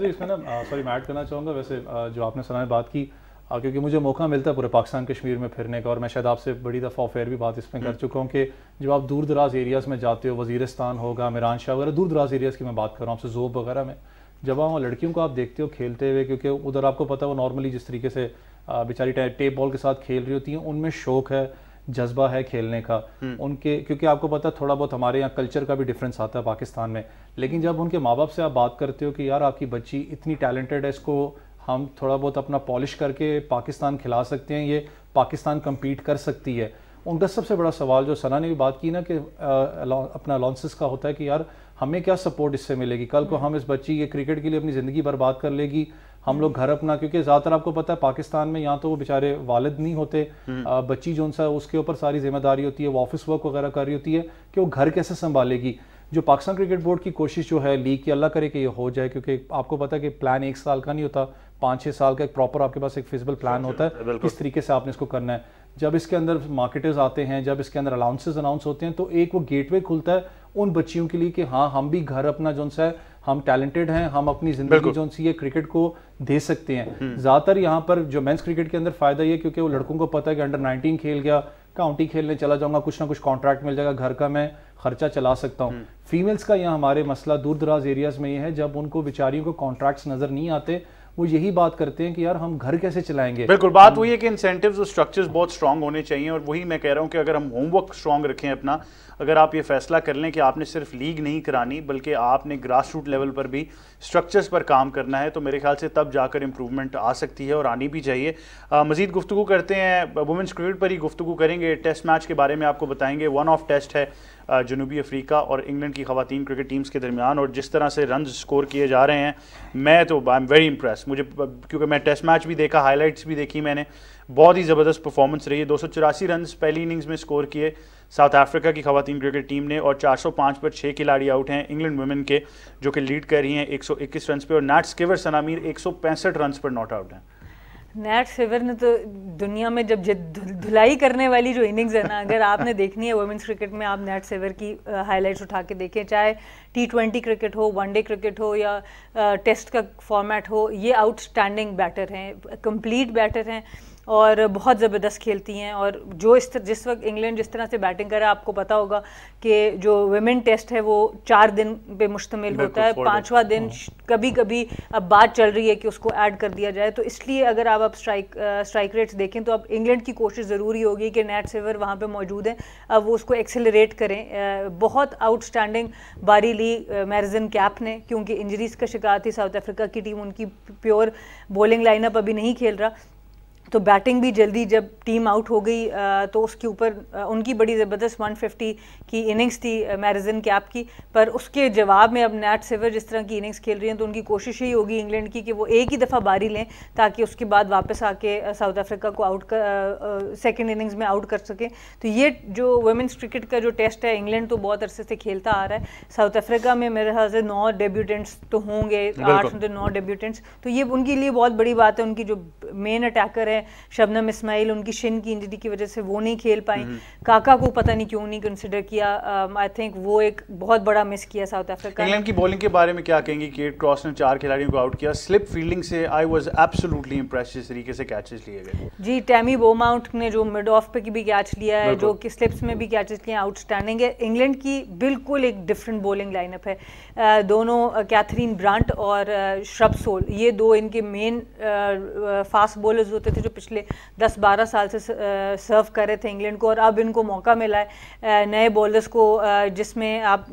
इसमें ना सॉरी मैं ऐड करना चाहूँगा, वैसे जो आपने सना बात की, क्योंकि मुझे मौका मिलता है पूरे पाकिस्तान कश्मीर में फिरने का, और मैं शायद आपसे बड़ी दफ़ा ऑफेयर भी बात इसमें कर चुका हूँ कि जब आप दूर दराज एरियाज़ में जाते हो, वज़ीरिस्तान होगा, मिरान शाह वगैरह, दूर दराज एरियाज़ की मैं बात कर रहा हूँ आपसे, ज़ोब वगैरह में, जब वहाँ लड़कियों को आप देखते हो खेलते हुए, क्योंकि उधर आपको पता है वो नॉर्मली जिस तरीके से बेचारी टेप बॉल के साथ खेल रही होती हैं, उनमें शौक़ है, जज्बा है खेलने का उनके, क्योंकि आपको पता है थोड़ा बहुत हमारे यहाँ कल्चर का भी डिफरेंस आता है पाकिस्तान में। लेकिन जब उनके माँ बाप से आप बात करते हो कि यार आपकी बच्ची इतनी टैलेंटेड है, इसको हम थोड़ा बहुत अपना पॉलिश करके पाकिस्तान खिला सकते हैं, ये पाकिस्तान कम्पीट कर सकती है, उनका सबसे बड़ा सवाल जो सना ने भी बात की ना कि अपना अलाउंसेस का होता है कि यार हमें क्या सपोर्ट इससे मिलेगी, कल को हम इस बच्ची ये क्रिकेट के लिए अपनी ज़िंदगी बर्बाद कर लेगी, हम लोग घर अपना, क्योंकि ज़्यादातर आपको पता है पाकिस्तान में यहाँ तो वो बेचारे वालिद नहीं होते, बच्ची जो सा उसके ऊपर सारी जिम्मेदारी होती है, वो ऑफिस वर्क वगैरह कर रही होती है कि वो घर कैसे संभालेगी। जो पाकिस्तान क्रिकेट बोर्ड की कोशिश जो है लीग की, अल्लाह करे कि ये हो जाए, क्योंकि आपको पता है कि प्लान 1 साल का नहीं होता, 5-6 साल का एक प्रॉपर आपके पास एक फिजिबल प्लान होता है किस तरीके से आपने इसको करना है। जब इसके अंदर मार्केटर्स आते हैं, जब इसके अंदर अलाउंसेस अनाउंस होते हैं, तो एक वो गेटवे खुलता है उन बच्चियों के लिए कि हाँ हम भी घर अपना जो सा है, हम टैलेंटेड हैं, हम अपनी जिंदगी जो सी है क्रिकेट को दे सकते हैं। ज़्यादातर यहाँ पर जो मेंस क्रिकेट के अंदर फ़ायदा ये, क्योंकि वो लड़कों को पता है कि अंडर 19 खेल गया, काउंटी खेलने चला जाऊँगा, कुछ ना कुछ कॉन्ट्रैक्ट मिल जाएगा, घर का मैं खर्चा चला सकता हूँ। फीमेल्स का यहाँ हमारे मसला दूर दराज एरियाज़ में ये है, जब उनको बेचारियों को कॉन्ट्रैक्ट्स नज़र नहीं आते, वो यही बात करते हैं कि यार हम घर कैसे चलाएंगे। बिल्कुल, बात वही है कि इंसेंटिव्स और स्ट्रक्चर्स बहुत स्ट्रांग होने चाहिए, और वही मैं कह रहा हूँ कि अगर हम होमवर्क स्ट्रांग रखें अपना, अगर आप ये फैसला कर लें कि आपने सिर्फ लीग नहीं करानी बल्कि आपने ग्रास रूट लेवल पर भी स्ट्रक्चर्स पर काम करना है, तो मेरे ख्याल से तब जाकर इंप्रूवमेंट आ सकती है और आनी भी चाहिए। मज़ीद गुफ्तगू करते हैं, वुमेंस क्रिकेट पर ही गुफ्तगू करेंगे। टेस्ट मैच के बारे में आपको बताएंगे, 1 ऑफ टेस्ट है जनूबी अफ्रीका और इंग्लैंड की ख़वातीन क्रिकेट टीम्स के दरमियान, और जिस तरह से रन स्कोर किए जा रहे हैं, मैं तो आई एम वेरी इम्प्रेस। मुझे क्योंकि मैं टेस्ट मैच भी देखा, हाईलाइट्स भी देखी मैंने, बहुत ही ज़बरदस्त परफॉर्मेंस रही है। 284 रन पहली इनिंग्स में स्कोर किए साउथ अफ्रीका की ख़वातीन क्रिकेट टीम ने, और 405 पर 6 खिलाड़ी आउट हैं इंग्लैंड वुमेन के, जो कि लीड कर रही हैं 121 रन पे, और नैट स्कीवर सनामीर 165 रन पर नॉट आउट हैं। नैट स्कीवर ने तो दुनिया में जब धुलाई करने वाली जो इनिंग्स है ना, अगर आपने देखनी है वुमेन्स क्रिकेट में, आप नैट स्कीवर की हाइलाइट्स उठा के देखें, चाहे T20 क्रिकेट हो, वनडे क्रिकेट हो या टेस्ट का फॉर्मेट हो, ये आउटस्टैंडिंग बैटर हैं, कंप्लीट बैटर हैं और बहुत ज़बरदस्त खेलती हैं। और जो जिस वक्त इंग्लैंड जिस तरह से बैटिंग करे, आपको पता होगा कि जो वुमेन टेस्ट है वो 4 दिन पे मुश्तमिल होता है, 5वां दिन कभी कभी अब बात चल रही है कि उसको ऐड कर दिया जाए। तो इसलिए अगर आप स्ट्राइक रेट्स देखें तो अब इंग्लैंड की कोशिश ज़रूरी होगी कि नैट स्कीवर वहाँ पे मौजूद हैं, अब वो उसको एक्सेलरेट करें। बहुत आउटस्टैंडिंग बारी ली मैरिजन कैप ने, क्योंकि इंजरीज का शिकार थी साउथ अफ्रीका की टीम, उनकी प्योर बॉलिंग लाइनअप अभी नहीं खेल रहा, तो बैटिंग भी जल्दी जब टीम आउट हो गई तो उसके ऊपर उनकी बड़ी ज़बरदस्त 150 की इनिंग्स थी मैरिजन कैप की, पर उसके जवाब में अब नैट स्कीवर जिस तरह की इनिंग्स खेल रही हैं, तो उनकी कोशिश यही होगी इंग्लैंड की कि वो एक ही दफ़ा बारी लें ताकि उसके बाद वापस आके साउथ अफ्रीका को आउट कर सेकेंड इनिंग्स में आउट कर सकें। तो ये जो वुमेन्स क्रिकेट का जो टेस्ट है, इंग्लैंड तो बहुत अरसे से खेलता आ रहा है, साउथ अफ्रीका में मेरे ख्याल से 9 डेब्यूटेंट्स तो होंगे, 8 में 9 डेब्यूटेंट्स, तो ये उनके लिए बहुत बड़ी बात है। उनकी जो मेन अटैकर है शबनम इस्माइल, उनकी शिन की इंजरी की वजह से वो नहीं खेल पाई, काका को पता नहीं क्यों नहीं कंसिडर किया, आई थिंक वो एक बहुत बड़ा मिस किया साउथ अफ्रीका। इंग्लैंड की बॉलिंग के बारे में क्या कहेंगे? केट क्रॉस ने 4 खिलाड़ियों को आउट किया, स्लिप फील्डिंग से आई वाज एब्सोल्युटली इंप्रेस्ड जिस तरीके से कैचेस लिए गए। जी, टैमी बोमाउंट ने जो मिड ऑफ पे की भी कैच लिया है, जो कि स्लिप्स में भी कैचेस लिए, आउटस्टैंडिंग है। इंग्लैंड की बिल्कुल एक डिफरेंट बॉलिंग लाइनअप है, दोनों कैथरीन ब्रांट और श्रब सोल, ये दो इनके मेन फास्ट बॉलर्स होते थे जो पिछले 10-12 साल से सर्व कर रहे थे इंग्लैंड को, और अब इनको मौका मिला है नए बॉलर्स को, जिसमें आप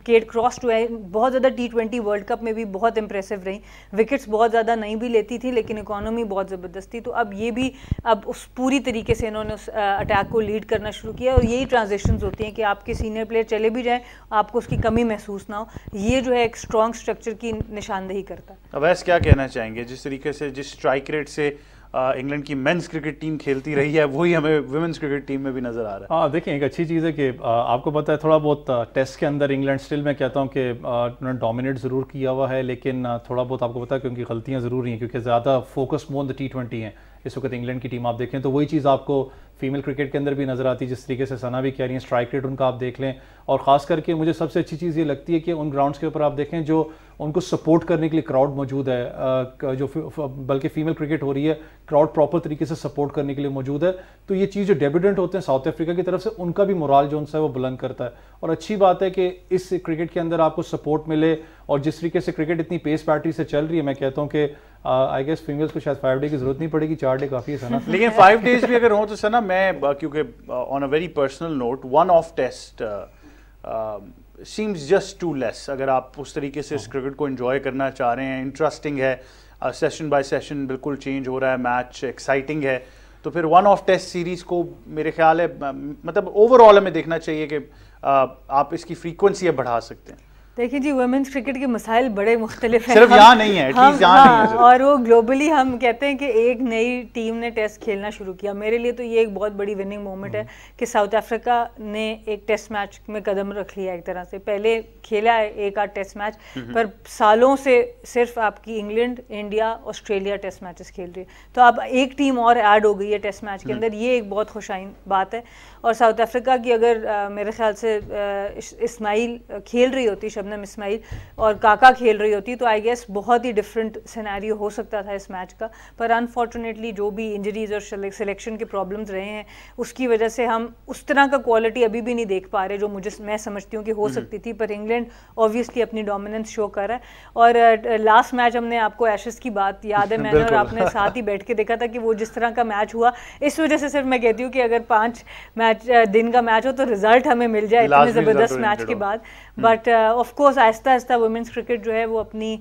केट क्रॉस जो है बहुत ज़्यादा T20 वर्ल्ड कप में भी बहुत इंप्रेसिव रही, विकेट्स बहुत ज़्यादा नहीं भी लेती थी लेकिन इकोनॉमी बहुत ज़बरदस्त थी। तो अब ये भी अब उस पूरी तरीके से इन्होंने उस अटैक को लीड करना शुरू किया, और यही ट्रांजिशंस होती हैं कि आपके सीनियर प्लेयर चले भी जाएँ, आपको उसकी कमी महसूस ना हो, ये जो है एक स्ट्रॉन्ग स्ट्रक्चर की निशानदेही करता है। अवैस क्या कहना चाहेंगे जिस तरीके से, जिस स्ट्राइक रेट से इंग्लैंड की मेंस क्रिकेट टीम खेलती रही है, वही हमें वुमेन्स क्रिकेट टीम में भी नजर आ रहा है। हाँ देखिए, एक अच्छी चीज़ है कि आपको पता है थोड़ा बहुत टेस्ट के अंदर इंग्लैंड स्टिल मैं कहता हूँ कि उन्होंने डोमिनेट ज़रूर किया हुआ है, लेकिन थोड़ा बहुत आपको पता है कि उनकी गलतियाँ ज़रूर हैं, क्योंकि ज़्यादा फोकस मोर द T20 हैं इस वक्त इंग्लैंड की टीम। आप देखें तो वही चीज़ आपको फीमेल क्रिकेट के अंदर भी नज़र आती है, जिस तरीके से सना भी कह रही हैं, स्ट्राइक रेट उनका आप देख लें। और ख़ास करके मुझे सबसे अच्छी चीज़ ये लगती है कि उन ग्राउंड्स के ऊपर आप देखें जो उनको सपोर्ट करने के लिए क्राउड मौजूद है, जो बल्कि फीमेल क्रिकेट हो रही है, क्राउड प्रॉपर तरीके से सपोर्ट करने के लिए मौजूद है। तो ये चीज़ जो डेब्यूटेंट होते हैं साउथ अफ्रीका की तरफ से, उनका भी मोराल जो उनसा है वो बुलंद करता है। और अच्छी बात है कि इस क्रिकेट के अंदर आपको सपोर्ट मिले, और जिस तरीके से क्रिकेट इतनी पेस बैटरी से चल रही है, मैं कहता हूँ कि आई गेस फीमेल्स को शायद 5 डे की जरूरत नहीं पड़ेगी, 4 डे काफ़ी है सना। लेकिन 5 डेज भी अगर हो तो सना, मैं क्योंकि on a very personal note, one off test seems just too less. अगर आप उस तरीके से इस क्रिकेट को एंजॉय करना चाह रहे हैं, इंटरेस्टिंग है, सेशन बाय सेशन बिल्कुल चेंज हो रहा है, मैच एक्साइटिंग है, तो फिर वन ऑफ टेस्ट सीरीज को मेरे ख्याल है मतलब ओवरऑल हमें देखना चाहिए कि आप इसकी फ्रीक्वेंसी बढ़ा सकते हैं। देखिए जी, वुमेन्स क्रिकेट के मसाइल बड़े मुख्तलिफ हैं, सिर्फ यहाँ नहीं है, एटलीस्ट यहाँ नहीं है। और वो ग्लोबली हम कहते हैं कि एक नई टीम ने टेस्ट खेलना शुरू किया। मेरे लिए तो ये एक बहुत बड़ी विनिंग मोमेंट है कि साउथ अफ्रीका ने एक टेस्ट मैच में कदम रख लिया। एक तरह से पहले खेला है एक आध टेस्ट मैच, पर सालों से सिर्फ आपकी England, India, Australia test matches खेल रही है। तो अब एक टीम और ऐड हो गई है टेस्ट मैच के अंदर, ये एक बहुत खुशाइन बात है। और साउथ अफ्रीका की अगर मेरे ख्याल से इस्माइल खेल रही होती, शबनम इस्माइल, और काका खेल रही होती, तो आई गेस बहुत ही डिफरेंट सिनेरियो हो सकता था इस मैच का। पर अनफॉर्चुनेटली जो भी इंजरीज और सिलेक्शन के प्रॉब्लम्स रहे हैं, उसकी वजह से हम उस तरह का क्वालिटी अभी भी नहीं देख पा रहे जो मैं समझती हूँ कि हो सकती थी। पर इंग्लैंड ऑब्वियसली अपनी डोमिनेंस शो कर रहा है। और लास्ट मैच हमने आपको एशेस की बात याद है, मैंने और आपने साथ ही बैठ के देखा था कि वो जिस तरह का मैच हुआ, इस वजह से सिर्फ मैं कहती हूँ कि अगर 5 मैच दिन का मैच हो तो रिजल्ट हमें मिल जाए इतने ज़बरदस्त मैच के बाद। But of course Aahista Aahista women's cricket जो है वो अपनी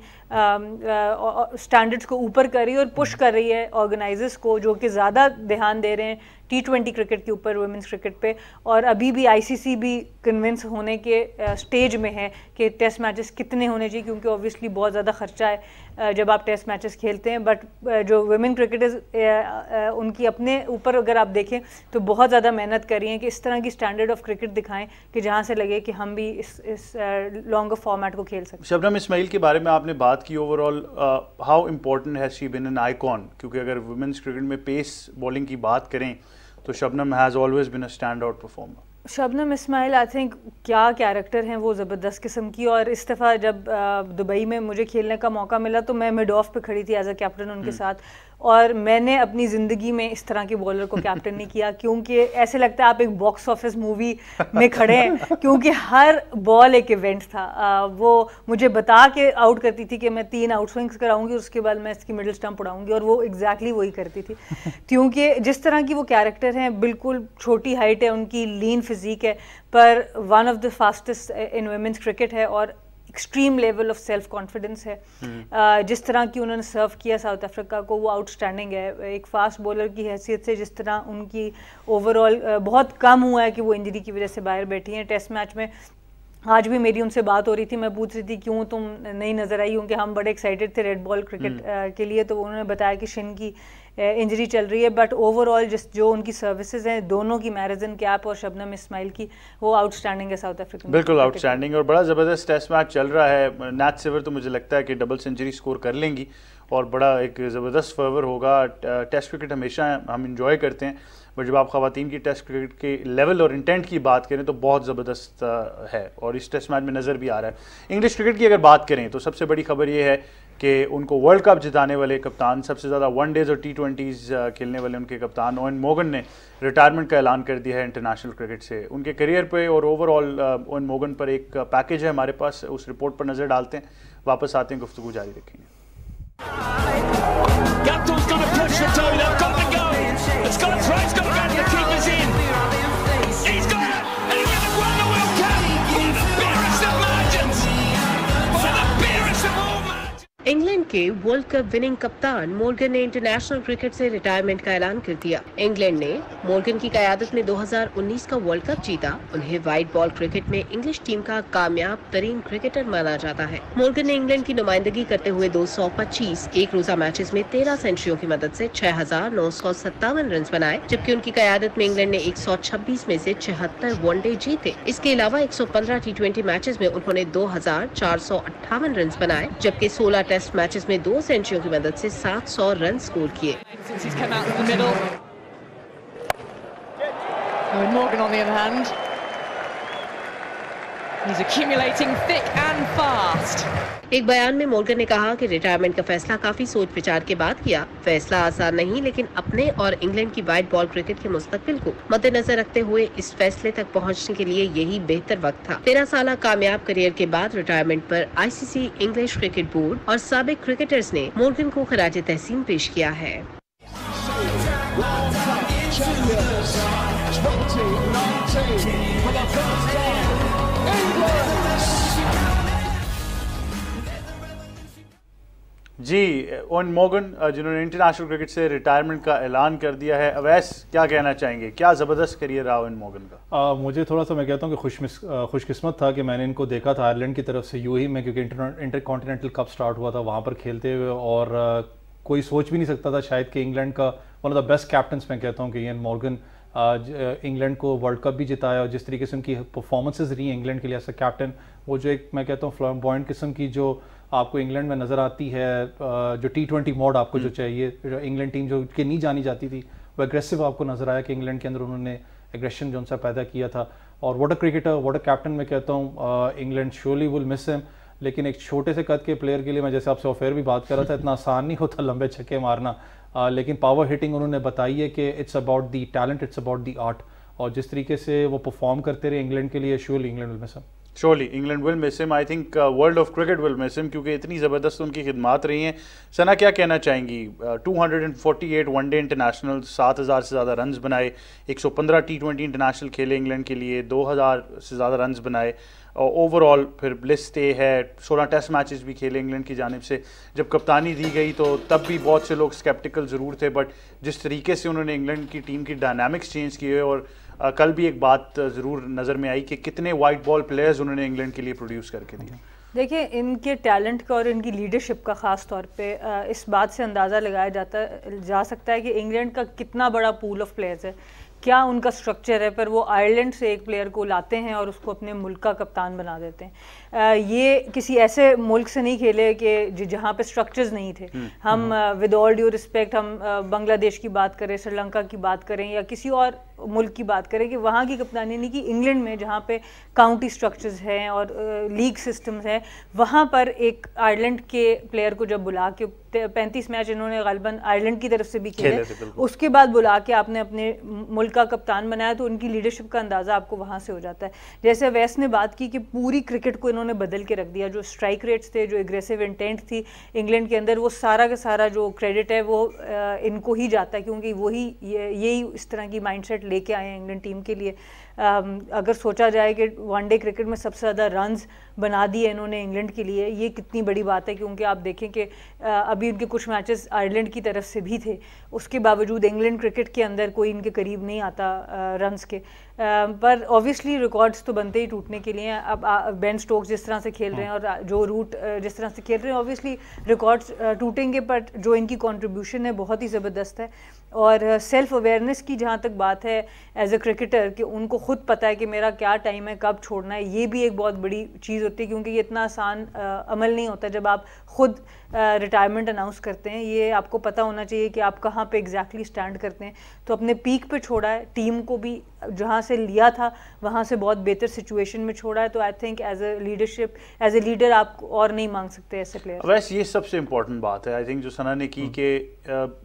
स्टैंडर्ड्स को ऊपर कर रही है और पुश कर रही है ऑर्गेनाइजर्स को, जो कि ज़्यादा ध्यान दे रहे हैं T20 क्रिकेट के ऊपर, वुमेन्स क्रिकेट पे। और अभी भी ICC भी कन्विंस होने के स्टेज में है कि टेस्ट मैचेस कितने होने चाहिए, क्योंकि ऑब्वियसली बहुत ज़्यादा खर्चा है जब आप टेस्ट मैचेस खेलते हैं। बट जो वुमेन क्रिकेटर्स उनकी अपने ऊपर अगर आप देखें तो बहुत ज़्यादा मेहनत कर रही हैं कि इस तरह की स्टैंडर्ड ऑफ क्रिकेट दिखाएं कि जहाँ से लगे कि हम भी इस लॉन्गर फॉर्मेट को खेल सकते हैं। शबनम इस्माइल के बारे में आपने बात की, ओवरऑल हाउ इम्पोर्टेंट है शी बीन एन आइकॉन, क्योंकि अगर वुमेन्स क्रिकेट में पेस बॉलिंग की बात करें तो Shabnam has always been a stand out performer. Shabnam Ismail I think क्या कैरेक्टर हैं वो, ज़बरदस्त किस्म की। और इस दफ़ा जब दुबई में मुझे खेलने का मौका मिला तो मैं मिड ऑफ पे खड़ी थी एज अ कैप्टन उनके साथ, और मैंने अपनी ज़िंदगी में इस तरह के बॉलर को कैप्टन नहीं किया, क्योंकि ऐसे लगता है आप एक बॉक्स ऑफिस मूवी में खड़े हैं, क्योंकि हर बॉल एक इवेंट था। वो मुझे बता के आउट करती थी कि मैं 3 आउट स्विंग्स कराऊंगी, उसके बाद मैं इसकी मिडिल स्टंप उड़ाऊंगी, और वो एग्जैक्टली वही करती थी। क्योंकि जिस तरह की वो कैरेक्टर हैं, बिल्कुल छोटी हाइट है उनकी, लीन फिजिक है, पर one of the fastest in women's cricket है, और extreme level of self confidence है। जिस तरह की उन्होंने सर्व किया साउथ अफ्रीका को, वो आउटस्टैंडिंग है। एक फास्ट बॉलर की हैसियत से जिस तरह उनकी ओवरऑल बहुत कम हुआ है कि वो इंजरी की वजह से बाहर बैठी हैं। टेस्ट मैच में आज भी मेरी उनसे बात हो रही थी, मैं पूछ रही थी क्यों तुम नहीं नज़र आई, क्योंकि हम बड़े एक्साइटेड थे रेड बॉल क्रिकेट के लिए। तो उन्होंने बताया कि शिन की इंजरी चल रही है, बट ओवरऑल जो उनकी सर्विसेज हैं दोनों की, मैरिजन कैप और शबनम इस्माइल की, वो आउटस्टैंडिंग है साउथ अफ्रीका। बिल्कुल आउटस्टैंडिंग, और बड़ा ज़बरदस्त टेस्ट मैच चल रहा है। नैट सिवर तो मुझे लगता है कि डबल सेंचुरी स्कोर कर लेंगी और बड़ा एक ज़बरदस्त फर्वर होगा। टेस्ट क्रिकेट हमेशा हम इंजॉय करते हैं, बट जब आप ख़वातीन की टेस्ट क्रिकेट के लेवल और इंटेंट की बात करें तो बहुत ज़बरदस्त है, और इस टेस्ट मैच में नज़र भी आ रहा है। इंग्लिश क्रिकेट की अगर बात करें तो सबसे बड़ी खबर ये है कि उनको वर्ल्ड कप जिताने वाले कप्तान, सबसे ज़्यादा वनडेज़ और T20s खेलने वाले उनके कप्तान ओवेन मोगन ने रिटायरमेंट का ऐलान कर दिया है इंटरनेशनल क्रिकेट से। उनके करियर पे और ओवरऑल ओवेन मोगन पर एक पैकेज है हमारे पास, उस रिपोर्ट पर नज़र डालते हैं, वापस आते हैं, गुफ्तगू जारी रखेंगे। इंग्लैंड के वर्ल्ड कप विनिंग कप्तान मॉर्गन ने इंटरनेशनल क्रिकेट से रिटायरमेंट का ऐलान कर दिया। इंग्लैंड ने मॉर्गन की क़यादत में 2019 का वर्ल्ड कप जीता। उन्हें व्हाइट बॉल क्रिकेट में इंग्लिश टीम का कामयाब तरीन क्रिकेटर माना जाता है। मॉर्गन ने इंग्लैंड की नुमाइंदगी करते हुए 225 एक रोजा मैचेस में 13 सेंचुरियों की मदद से 6,957 रन बनाए, जबकि उनकी क़यादत में इंग्लैंड ने 126 में से 76 वनडे जीते। इसके अलावा 115 टी20 मैचेस में उन्होंने 2,458 रन बनाए, जबकि 16 टेस्ट मैचेस में 2 सेंचुरियों की मदद से 700 रन स्कोर किए। Morgan on the other hand, he's accumulating thick and fast. एक बयान में मॉर्गन ने कहा कि रिटायरमेंट का फैसला काफी सोच विचार के बाद किया। फैसला आसान नहीं, लेकिन अपने और इंग्लैंड की व्हाइट बॉल क्रिकेट के मुस्तकबिल को मद्देनजर रखते हुए इस फैसले तक पहुंचने के लिए यही बेहतर वक्त था। 13 साल कामयाब करियर के बाद रिटायरमेंट पर आईसीसी, इंग्लिश क्रिकेट बोर्ड और साबिक क्रिकेटर्स ने मॉर्गन को खराज तहसीन पेश किया है। जी, ओवन मॉर्गन जिन्होंने इंटरनेशनल क्रिकेट से रिटायरमेंट का ऐलान कर दिया है। अवैस, क्या कहना चाहेंगे? क्या ज़बरदस्त करियर रहा ओवन मॉर्गन का? मुझे थोड़ा सा, मैं कहता हूँ कि खुशकिस्मत था कि मैंने इनको देखा था आयरलैंड की तरफ से यूएई में, क्योंकि इंटर कॉन्टिनेंटल कप स्टार्ट हुआ था वहाँ पर खेलते हुए, और कोई सोच भी नहीं सकता था शायद कि इंग्लैंड का one of the best captains मैं कहता हूँ कि इयन मॉर्गन इंग्लैंड को वर्ल्ड कप भी जिताया, और जिस तरीके से उनकी परफॉर्मेंसेस रही इंग्लैंड के लिए एज अ कैप्टन, वो जो एक मैं कहता हूँ फ्लैम्बॉयंट किस्म की जो आपको इंग्लैंड में नज़र आती है, जो T20 मोड आपको जो चाहिए, इंग्लैंड टीम जो कि नहीं जानी जाती थी, वो एग्रेसिव आपको नज़र आया कि इंग्लैंड के अंदर उन्होंने एग्रेशन जो उनसे पैदा किया था। और what a cricketer, what a captain मैं कहता हूँ। England surely will miss him, लेकिन एक छोटे से कद के प्लेयर के लिए, मैं जैसे आपसे ऑफेयर भी बात कर रहा था, इतना आसान नहीं होता लंबे छक्के मारना, लेकिन पावर हिटिंग उन्होंने बताई है कि it's about the talent, it's about the art, और जिस तरीके से वो परफॉर्म करते रहे इंग्लैंड के लिए, surely England will miss him. Surely England will miss him. I think world of cricket will miss him, क्योंकि इतनी ज़बरदस्त उनकी खिदमात रही हैं। सना, क्या कहना चाहेंगी? 248 वनडे इंटरनेशनल, 7,000 से ज़्यादा रन्स बनाए, 115 T20 इंटरनेशनल खेले इंग्लैंड के लिए, 2,000 से ज़्यादा रन्स बनाए, और ओवरऑल फिर ब्लिस स्टे है, 16 टेस्ट मैचेस भी खेले इंग्लैंड की जानिब से। जब कप्तानी दी गई तो तब भी बहुत से लोग स्केप्टिकल ज़रूर थे, बट जिस तरीके से उन्होंने इंग्लैंड की टीम की डायनामिक्स चेंज किए, और कल भी एक बात ज़रूर नज़र में आई कि कितने वाइट बॉल प्लेयर्स उन्होंने इंग्लैंड के लिए प्रोड्यूस करके दिए। देखिए, इनके टैलेंट का और इनकी लीडरशिप का ख़ास तौर पे इस बात से अंदाज़ा लगाया जा सकता है कि इंग्लैंड का कितना बड़ा पूल ऑफ प्लेयर्स है, क्या उनका स्ट्रक्चर है, पर वो आयरलैंड से एक प्लेयर को लाते हैं और उसको अपने मुल्क का कप्तान बना देते हैं। ये किसी ऐसे मुल्क से नहीं खेले कि जहाँ पे स्ट्रक्चर्स नहीं थे। हम विद ऑल ड्यू रिस्पेक्ट, हम बांग्लादेश की बात करें, श्रीलंका की बात करें, या किसी और मुल्क की बात करें कि वहाँ की कप्तानी नहीं की, इंग्लैंड में जहाँ पे काउंटी स्ट्रक्चर्स हैं और लीग सिस्टम्स हैं, वहाँ पर एक आयरलैंड के प्लेयर को जब बुला के 35 मैच इन्होंने गालिबन आयरलैंड की तरफ से भी खेले, उसके बाद बुला के आपने अपने मुल्क का कप्तान बनाया, तो उनकी लीडरशिप का अंदाज़ा आपको वहाँ से हो जाता है। जैसे वैस ने बात की कि पूरी क्रिकेट को इन्होंने बदल के रख दिया, जो स्ट्राइक रेट्स थे, जो एग्रेसिव इंटेंट थी इंग्लैंड के अंदर, वो सारा का सारा जो क्रेडिट है वो इनको ही जाता है, क्योंकि वही यही इस तरह की माइंडसेट लेके आए हैं इंग्लैंड टीम के लिए। अगर सोचा जाए कि वनडे क्रिकेट में सबसे ज़्यादा रन्स बना दिए इन्होंने इंग्लैंड के लिए, ये कितनी बड़ी बात है, क्योंकि आप देखें कि अभी उनके कुछ मैचेस आयरलैंड की तरफ से भी थे, उसके बावजूद इंग्लैंड क्रिकेट के अंदर कोई इनके करीब नहीं आता रन्स के। पर ऑब्वियसली रिकॉर्ड्स तो बनते ही टूटने के लिए। अब बेन स्टोक्स जिस तरह से खेल रहे हैं और जो रूट जिस तरह से खेल रहे हैं, ऑब्वियसली रिकॉर्ड्स टूटेंगे, बट जो इनकी कंट्रीब्यूशन है बहुत ही ज़बरदस्त है। और सेल्फ अवेयरनेस की जहाँ तक बात है एज अ क्रिकेटर, कि उनको खुद पता है कि मेरा क्या टाइम है, कब छोड़ना है, ये भी एक बहुत बड़ी चीज़ होती है, क्योंकि ये इतना आसान अमल नहीं होता जब आप खुद रिटायरमेंट अनाउंस करते हैं। ये आपको पता होना चाहिए कि आप कहाँ पे एग्जैक्टली स्टैंड करते हैं। तो अपने पीक पे छोड़ा है, टीम को भी जहाँ से लिया था वहाँ से बहुत बेहतर सिचुएशन में छोड़ा है। तो I think as a leadership, as a leader आप और नहीं मांग सकते ऐसे प्लेयर। वैसे ये सबसे इंपॉर्टेंट बात है आई थिंक जो सना ने की कि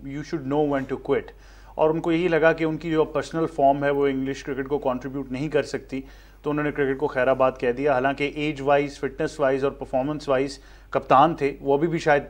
you should know when to quit, और उनको यही लगा कि उनकी जो पर्सनल फॉर्म है वो इंग्लिश क्रिकेट को कंट्रीब्यूट नहीं कर सकती, तो उन्होंने क्रिकेट को खैराबाद कह दिया। हालांकि एज वाइज, फिटनेस वाइज और परफॉर्मेंस वाइज कप्तान थे, वो भी शायद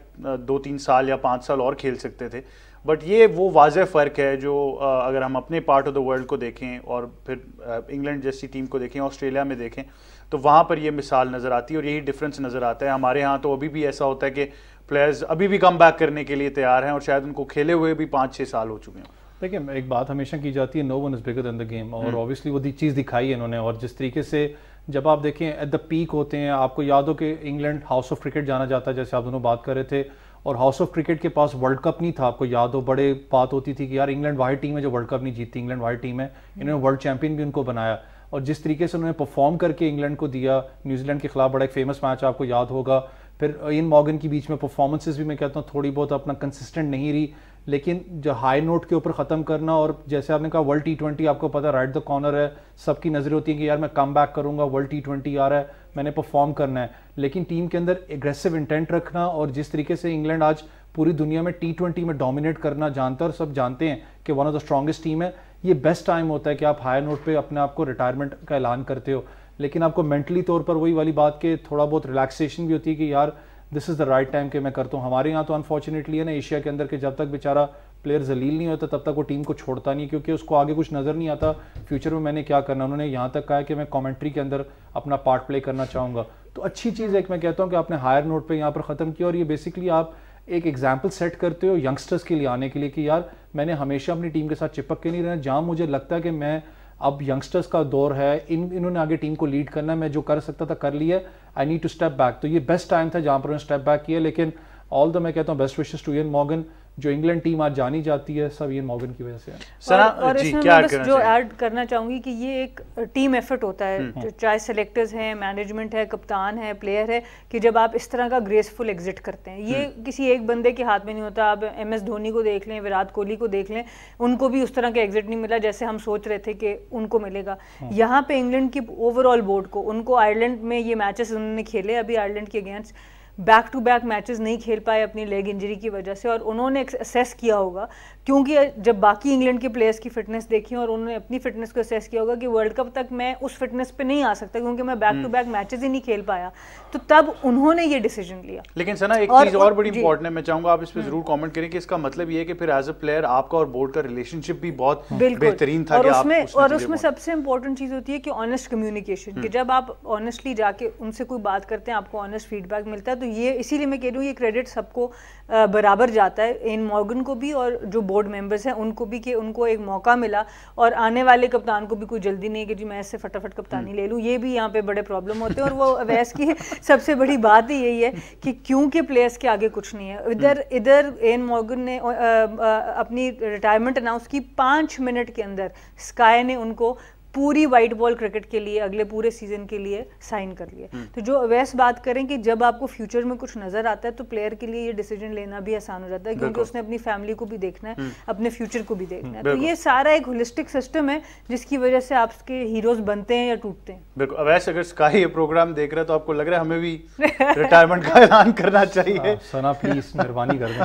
2-3 साल या 5 साल और खेल सकते थे। बट ये वो वाज़ेह फ़र्क है जो अगर हम अपने पार्ट ऑफ द वर्ल्ड को देखें और फिर इंग्लैंड जैसी टीम को देखें, ऑस्ट्रेलिया में देखें, तो वहाँ पर ये मिसाल नज़र आती है और यही डिफरेंस नज़र आता है। हमारे यहाँ तो अभी भी ऐसा होता है कि प्लेयर्स अभी भी कम बैक करने के लिए तैयार हैं और शायद उनको खेले हुए भी 5-6 साल हो चुके हैं। देखिए एक बात हमेशा की जाती है, no one is bigger than the game, और ऑब्वियसली वो चीज़ दिखाई है इन्होंने। और जिस तरीके से जब आप देखें एट द पीक होते हैं, आपको याद हो कि इंग्लैंड हाउस ऑफ क्रिकेट जाना जाता है, जैसे आप दोनों बात कर रहे थे, और हाउस ऑफ क्रिकेट के पास वर्ल्ड कप नहीं था। आपको याद हो बड़े बात होती थी कि यार इंग्लैंड वाहिद टीम है जो वर्ल्ड कप नहीं जीतती, इंग्लैंड वाहिद टीम है, इन्होंने वर्ल्ड चैंपियन भी उनको बनाया। और जिस तरीके से उन्होंने परफॉर्म करके इंग्लैंड को दिया, न्यूजीलैंड के खिलाफ बड़ा एक फेमस मैच आपको याद होगा। फिर इयन मॉर्गन के बीच में परफॉर्मेंसेस भी मैं कहता हूँ थोड़ी बहुत अपना कंसिस्टेंट नहीं रही, लेकिन जो हाई नोट के ऊपर ख़त्म करना, और जैसे आपने कहा वर्ल्ड T20 आपको पता राइट द कॉर्नर है, सबकी नज़रें होती हैं कि यार मैं कम बैक करूँगा, वर्ल्ड T20 आ रहा है, मैंने परफॉर्म करना है। लेकिन टीम के अंदर एग्रेसिव इंटेंट रखना, और जिस तरीके से इंग्लैंड आज पूरी दुनिया में T20 में डोमिनेट करना जानता है और सब जानते हैं कि one of the strongest team है, ये बेस्ट टाइम होता है कि आप हाई नोट पर अपने आप को रिटायरमेंट का ऐलान करते हो। लेकिन आपको मेंटली तौर पर वही वाली बात के थोड़ा बहुत रिलैक्सेशन भी होती है कि यार this is the right time कि मैं करता हूँ। हमारे यहाँ तो अनफॉर्चुनेटली है ना एशिया के अंदर के जब तक बेचारा प्लेयर जलील नहीं होता तब तक वो टीम को छोड़ता नहीं, क्योंकि उसको आगे कुछ नज़र नहीं आता फ्यूचर में मैंने क्या करना। उन्होंने यहाँ तक कहा है कि मैं कमेंट्री के अंदर अपना पार्ट प्ले करना चाहूँगा। तो अच्छी चीज़ है कि मैं कहता हूँ कि आपने हायर नोट पे यहाँ पर ख़त्म किया, और ये बेसिकली आप एक एग्जाम्पल सेट करते हो यंगस्टर्स के लिए आने के लिए कि यार मैंने हमेशा अपनी टीम के साथ चिपक के नहीं रहना। जहाँ मुझे लगता है कि मैं अब यंगस्टर्स का दौर है, इन्होंने आगे टीम को लीड करना है, मैं जो कर सकता था कर लिया, I need to step back. तो ये बेस्ट टाइम था जहाँ पर उन्होंने स्टेप बैक किया। लेकिन ऑल द मैं कहता हूँ best wishes to Eoin Morgan. जो इंग्लैंड टीम आज जानी जाती है सब इयन मॉर्गन की वजह से है। और इसमें मैं बस जो ऐड करना चाहूँगी कि ये एक टीम एफर्ट होता है, चाहे सेलेक्टर्स हैं, मैनेजमेंट है, कप्तान है, प्लेयर है, कि जब आप इस तरह का ग्रेसफुल एग्जिट करते हैं, ये किसी एक बंदे के हाथ में नहीं होता। आप MS धोनी को देख लें, विराट कोहली को देख लें, उनको भी उस तरह का एग्जिट नहीं मिला जैसे हम सोच रहे थे कि उनको मिलेगा। यहाँ पे इंग्लैंड की ओवरऑल बोर्ड को, उनको आयरलैंड में ये मैचेस उन्होंने खेले, अभी आयरलैंड के against back to back matches नहीं खेल पाए अपनी लेग इंजरी की वजह से, और उन्होंने असेस किया होगा, क्योंकि जब बाकी इंग्लैंड के प्लेयर्स की फिटनेस देखी और उन्होंने अपनी फिटनेस को असेस किया होगा कि वर्ल्ड कप तक मैं उस फिटनेस पे नहीं आ सकता क्योंकि मैं बैक टू बैक मैचेस ही नहीं खेल पाया, तो तब उन्होंने ये डिसीजन लिया। लेकिन सना एक चीज और बड़ी इंपॉर्टेंट है, मैं चाहूंगा आप इस पे जरूर कमेंट करें कि इसका मतलब ये है कि फिर एज अ प्लेयर आपका और बोर्ड का रिलेशनशिप भी बहुत बेहतरीन था। और उसमें सबसे इंपॉर्टेंट चीज होती है कि ऑनेस्ट कम्युनिकेशन, कि जब आप ऑनेस्टली जाके उनसे कोई बात करते हैं, आपको ऑनेस्ट फीडबैक मिलता है। तो ये इसीलिए मैं कह रही हूँ ये क्रेडिट सबको बराबर जाता है, इयन मॉर्गन को भी और जो बोर्ड मेंबर्स हैं उनको भी, कि उनको एक मौका मिला, और आने वाले कप्तान को भी कोई जल्दी नहीं कि जी मैं इससे फटाफट कप्तानी ले लूँ। ये भी यहाँ पे बड़े प्रॉब्लम होते हैं, और वो अवैस की सबसे बड़ी बात ही यही है कि क्योंकि प्लेयर्स के आगे कुछ नहीं है। इधर इयन मॉर्गन ने अपनी रिटायरमेंट अनाउंस की, 5 मिनट के अंदर स्काई ने उनको पूरी वाइट बॉल क्रिकेट के लिए अगले पूरे सीजन के लिए साइन कर लिया। तो जो अवैस बात करें कि जब आपको फ्यूचर में कुछ नजर आता है तो प्लेयर के लिए ये डिसीजन लेना भी आसान हो जाता है, क्योंकि उसने अपनी फैमिली को भी देखना है, अपने फ्यूचर को भी देखना है। तो ये सारा एक होलिस्टिक सिस्टम है जिसकी वजह से आपके हीरोज बनते हैं या टूटते हैं। बिल्कुल। अवैस अगर स्काई ये प्रोग्राम देख रहा है तो आपको लग रहा है हमें भी रिटायरमेंट का ऐलान करना चाहिए? सना प्लीज मेहरबानी कर दें।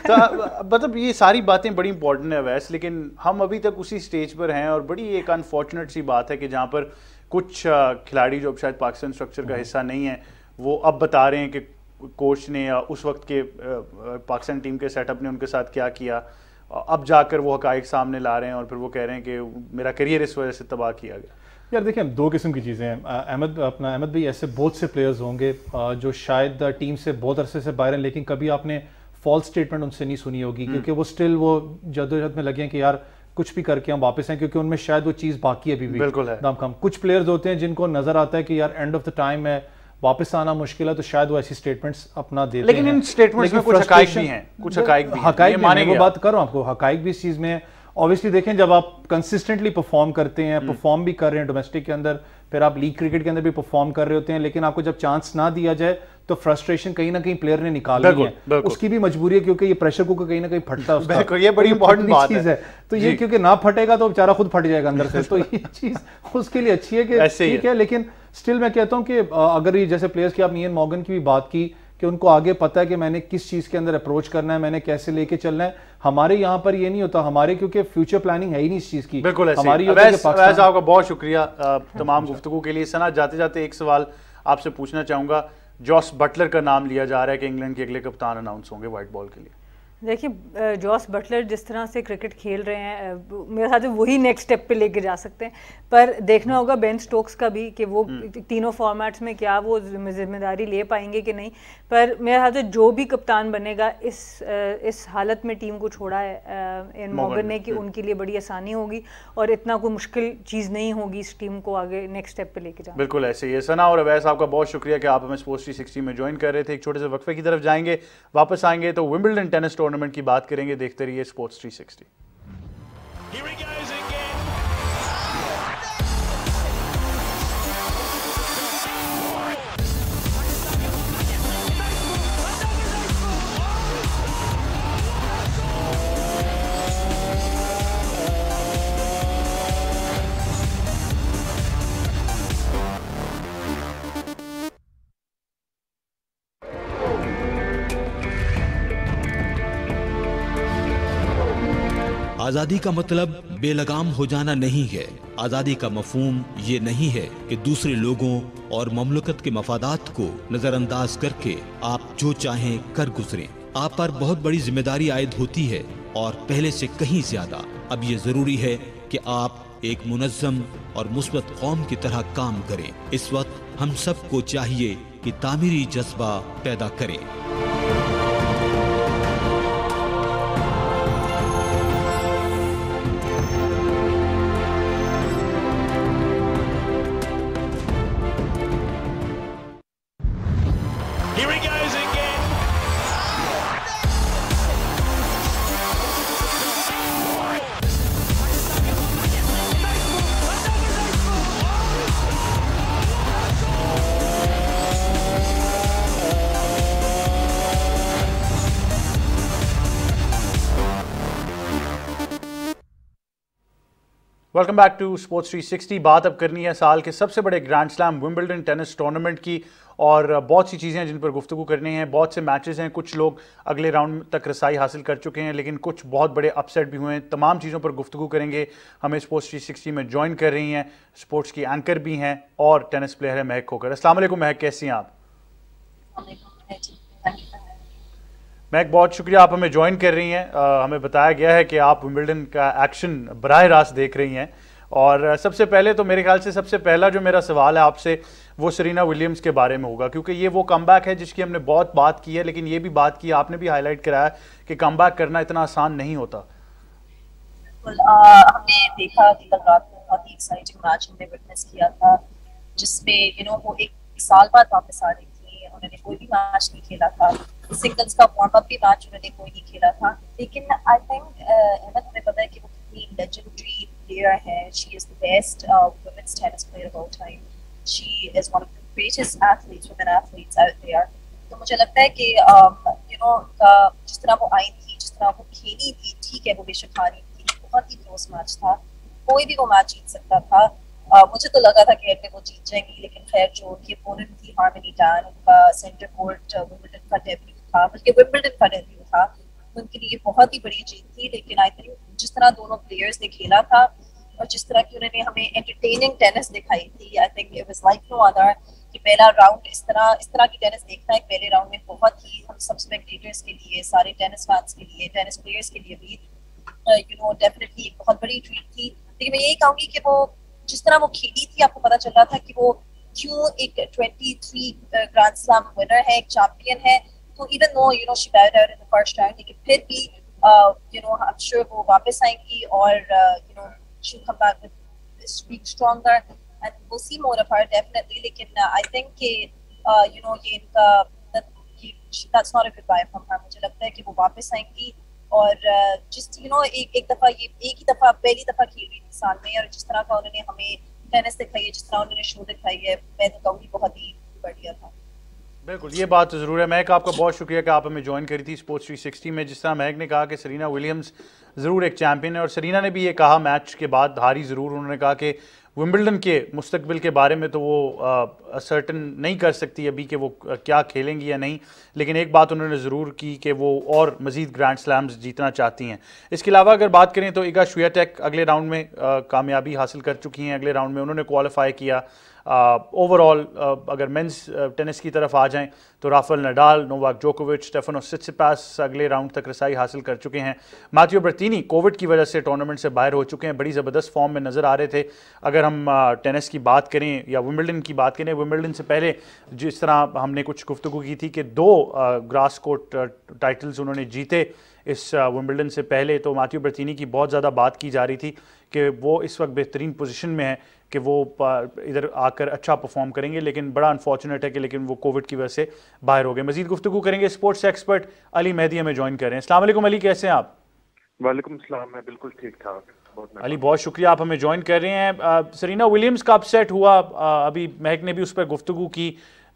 तो मतलब ये सारी बातें बड़ी इंपॉर्टेंट है अवैस, लेकिन हम अभी तक उसी स्टेज पर हैं, और बड़ी एक अनफॉर्चुनेट सी बात है कि जहाँ पर कुछ खिलाड़ी जो शायद पाकिस्तान स्ट्रक्चर का हिस्सा नहीं है, वो अब बता रहे हैं कि कोच ने या उस वक्त के पाकिस्तान टीम के सेटअप ने उनके साथ क्या किया, अब जाकर वो हकाइक सामने ला रहे हैं और फिर वो कह रहे हैं कि मेरा करियर इस वजह से तबाह किया गया। यार देखिए दो किस्म की चीज़ें हैं। अहमद भाई ऐसे बहुत से प्लेयर्स होंगे जो शायद टीम से बहुत अरसे से बाहर हैं, लेकिन कभी आपने फॉल्स स्टेटमेंट उनसे नहीं सुनी होगी, क्योंकि वो स्टिल वो जद्दोजहद में लगे हैं कि यार कुछ भी करके हम वापस हैं, क्योंकि उनमें शायद वो चीज़ बाकी है अभी भी। बिल्कुल है। दाम कम कुछ प्लेयर्स होते हैं जिनको नजर आता है कि यार एंड ऑफ द टाइम है, वापस आना मुश्किल है, तो शायद वो ऐसी स्टेटमेंट्स अपना देते हैं। लेकिन इन स्टेटमेंट्स में कुछ हकाइक भी हैं, कुछ हकाइक भी हैं, वो बात कर रहा हूँ आपको, हकाइक भी इस चीज़ में ऑब्वियसली देखें जब आप कंसिस्टेंटली परफॉर्म करते हैं, परफॉर्म भी कर रहे हैं डोमेस्टिक के अंदर, फिर आप लीग क्रिकेट के अंदर भी परफॉर्म कर रहे होते हैं, लेकिन आपको जब चांस ना दिया जाए तो फ्रस्ट्रेशन कहीं ना कहीं प्लेयर ने निकाली है, उसकी भी मजबूरी है, क्योंकि ये प्रेशर कुकर कहीं ना कहीं फटता है उसका। ये बड़ी इंपॉर्टेंट बात है। तो ये क्योंकि ना फटेगा तो बेचारा खुद फट जाएगा अंदर से, तो ये चीज उसके लिए अच्छी है कि ठीक है। लेकिन स्टिल मैं कहता हूँ कि अगर ये जैसे प्लेयर्स की आपने इयन मॉर्गन की भी बात की कि उनको आगे पता है कि मैंने किस चीज़ के अंदर अप्रोच करना है, मैंने कैसे लेके चलना है। हमारे यहाँ पर ये नहीं होता, हमारे क्योंकि फ्यूचर प्लानिंग है ही नहीं इस चीज़ की। बिल्कुल हमारी आपका बहुत शुक्रिया तमाम गुफ्तगू के लिए। सना जाते जाते एक सवाल आपसे पूछना चाहूँगा, जॉस बटलर का नाम लिया जा रहा है कि इंग्लैंड के अगले कप्तान अनाउंस होंगे व्हाइट बॉल के लिए। देखिए जॉस बटलर जिस तरह से क्रिकेट खेल रहे हैं मेरे ख्याल से वही नेक्स्ट स्टेप पे लेके जा सकते हैं, पर देखना होगा बेन स्टोक्स का भी कि वो तीनों फॉर्मेट्स में क्या वो जिम्मेदारी ले पाएंगे कि नहीं। पर मेरे ख्याल से जो भी कप्तान बनेगा इस हालत में टीम को छोड़ा है इन मॉर्गन ने कि उनके लिए बड़ी आसानी होगी और इतना कोई मुश्किल चीज़ नहीं होगी इस टीम को आगे नेक्स्ट स्टेप पे लेके जाना। बिल्कुल ऐसे ही है। सना और अवैस आपका बहुत शुक्रिया कि आप हमें स्पोर्ट्स 360 में ज्वाइन कर रहे थे। एक छोटे से वक्फे की तरफ जाएंगे, वापस आएंगे तो विंबलडन टेनिस टूर्नामेंट की बात करेंगे। देखते रहिए स्पोर्ट्स 360। आज़ादी का मतलब बेलगाम हो जाना नहीं है। आज़ादी का मफहूम ये नहीं है कि दूसरे लोगों और ममलकत के मफादात को नज़रअंदाज करके आप जो चाहें कर गुजरें। आप पर बहुत बड़ी जिम्मेदारी आयद होती है और पहले से कहीं ज्यादा अब ये ज़रूरी है कि आप एक मुनज़्ज़म और मुस्बत कौम की तरह काम करें। इस वक्त हम सबको चाहिए कि तामीरी जज्बा पैदा करें। Welcome back to sports 360। बात अब करनी है साल के सबसे बड़े grand slam Wimbledon tennis tournament की, और बहुत सी चीज़ें हैं जिन पर गुफ्तगू करनी है। बहुत से मैचेस हैं, कुछ लोग अगले राउंड तक रसाई हासिल कर चुके हैं, लेकिन कुछ बहुत बड़े अपसेट भी हुए हैं। तमाम चीज़ों पर गुफ्तगू करेंगे। हमें स्पोर्ट्स 360 में ज्वाइन कर रही हैं, स्पोर्ट्स की एंकर भी हैं और टेनिस प्लेयर है महक खोकर। अस्सलाम वालेकुम महक, कैसी हैं आप? महक, बहुत शुक्रिया आप हमें ज्वाइन कर रही हैं। हमें बताया गया है कि आप विंबलडन का एक्शन बराह रास्त देख रही हैं, और सबसे पहले तो मेरे ख्याल से सबसे पहला जो मेरा सवाल है आपसे वो सेरेना विलियम्स के बारे में होगा, क्योंकि ये वो कमबैक है जिसकी हमने बहुत बात की है, लेकिन ये भी बात की, आपने भी हाईलाइट कराया कि कमबैक करना इतना आसान नहीं होता। हमने देखा कि कल रात में बहुत ही एक्साइटिंग मैच हमने विटनेस किया था, जिसमें वो एक साल बाद वापस आ रही थी। उन्होंने कोई भी मैच नहीं खेला था, सिंगल्स का वार्म अप भी मैच उन्होंने कोई नहीं खेला था, लेकिन आई थिंक अहमद, हमें पता है कि वो कितनी लेजेंडरी प्लेयर है। She is the best women's tennis player of all time. She is one of the greatest athletes, women athletes out there. तो मुझे लगता है कि जिस तरह वो आई थी, जिस तरह वो खेली थी, ठीक है वो बेशक हारी थी, बहुत ही क्लोज मैच था, कोई भी वो मैच जीत सकता था। मुझे तो लगा था कि वो जीत जाएंगी, लेकिन खैर जो उनकी ओपोनेंट थी हार्मनी टैन, उनका सेंटर कोर्ट विंबलडन का डेब्यू था, बल्कि विंबलडन का डेब्यू था, उनके लिए बहुत ही बड़ी जीत थी। लेकिन आई थिंक जिस तरह दोनों प्लेयर्स ने खेला था और जिस तरह की उन्होंने हमें एंटरटेनिंग टेनिस दिखाई थी, I think it was like no other. कि पहला राउंड इस तरह की टेनिस देखना है पहले राउंड में, बहुत ही हम सब स्पेक्टेटर्स के लिए, सारे टेनिस फैंस के लिए, टेनिस प्लेयर्स के लिए भी डेफिनेटली एक बहुत बड़ी ट्रीट थी। लेकिन मैं यही कहूंगी कि वो जिस तरह वो खेली थी, आपको पता चल रहा था कि वो क्यों एक 23 ग्रैंड स्लैम विनर है, एक चैंपियन है। तो even know she bowed out in the first round, लेकिन फिर भी I'm sure वो वापस आएंगी और she'll come back with speak stronger and we'll see more of her definitely. लेकिन I think कि ये इनका that's not a goodbye from her। मुझे लगता है कि वो वापस आएंगी और जिस एक दफा ये एक ही दफा पहली दफा खेल रही थी साल में, और जिस तरह का उन्होंने हमें टेनिस दिखाई है, जिस तरह उन्होंने शो दिखाई है, मैं तो कहूँगी बहुत ही बढ़िया था। बिल्कुल, ये बात तो ज़रूर है। महक, आपका बहुत शुक्रिया कि आप हमें ज्वाइन करी थी स्पोर्ट्स 360 में। जिस तरह महक ने कहा कि सेरेना विलियम्स ज़रूर एक चैंपियन है, और सेरेना ने भी ये कहा मैच के बाद, हारी ज़रूर, उन्होंने कहा कि विंबलडन के मुस्तकबिल के बारे में तो वो सर्टन नहीं कर सकती अभी कि वो क्या खेलेंगी या नहीं, लेकिन एक बात उन्होंने ज़रूर की कि वो और मज़ीद ग्रैंड स्लैम्स जीतना चाहती हैं। इसके अलावा अगर बात करें तो इगा स्वियाटेक अगले राउंड में कामयाबी हासिल कर चुकी हैं। अगले राउंड में उन्होंने क्वालिफाई किया। ओवरऑल अगर मेंस टेनिस की तरफ आ जाएं तो राफेल नडाल, नोवाक जोकोविच, स्टेफानोस सित्सिपास अगले राउंड तक रसाई हासिल कर चुके हैं। मैथियो बर्तीनी कोविड की वजह से टूर्नामेंट से बाहर हो चुके हैं, बड़ी ज़बरदस्त फॉर्म में नज़र आ रहे थे। अगर हम टेनिस की बात करें या विंबलडन की बात करें, विंबलडन से पहले जिस तरह हमने कुछ गुफ्तगू की थी कि 2 ग्रास कोर्ट टाइटल्स उन्होंने जीते इस विंबलडन से पहले, तो मैथियो बर्तीनी की बहुत ज़्यादा बात की जा रही थी कि वो इस वक्त बेहतरीन पोजीशन में है कि वो इधर आकर अच्छा परफॉर्म करेंगे, लेकिन बड़ा अनफॉर्चुनेट है कि लेकिन वो कोविड की वजह से बाहर हो गए। मजीद गुफ्तगू करेंगे, स्पोर्ट्स एक्सपर्ट अली मेहदी हमें ज्वाइन कर रहे हैं। अस्सलाम वालेकुम अली, कैसे हैं आप? वालेकुम सलाम, मैं बिल्कुल ठीक ठाक। अली बहुत शुक्रिया आप हमें ज्वाइन कर रहे हैं। सरीना विलियम्स का अपसेट हुआ, अभी महक ने भी उस पर गुफ्तगू की।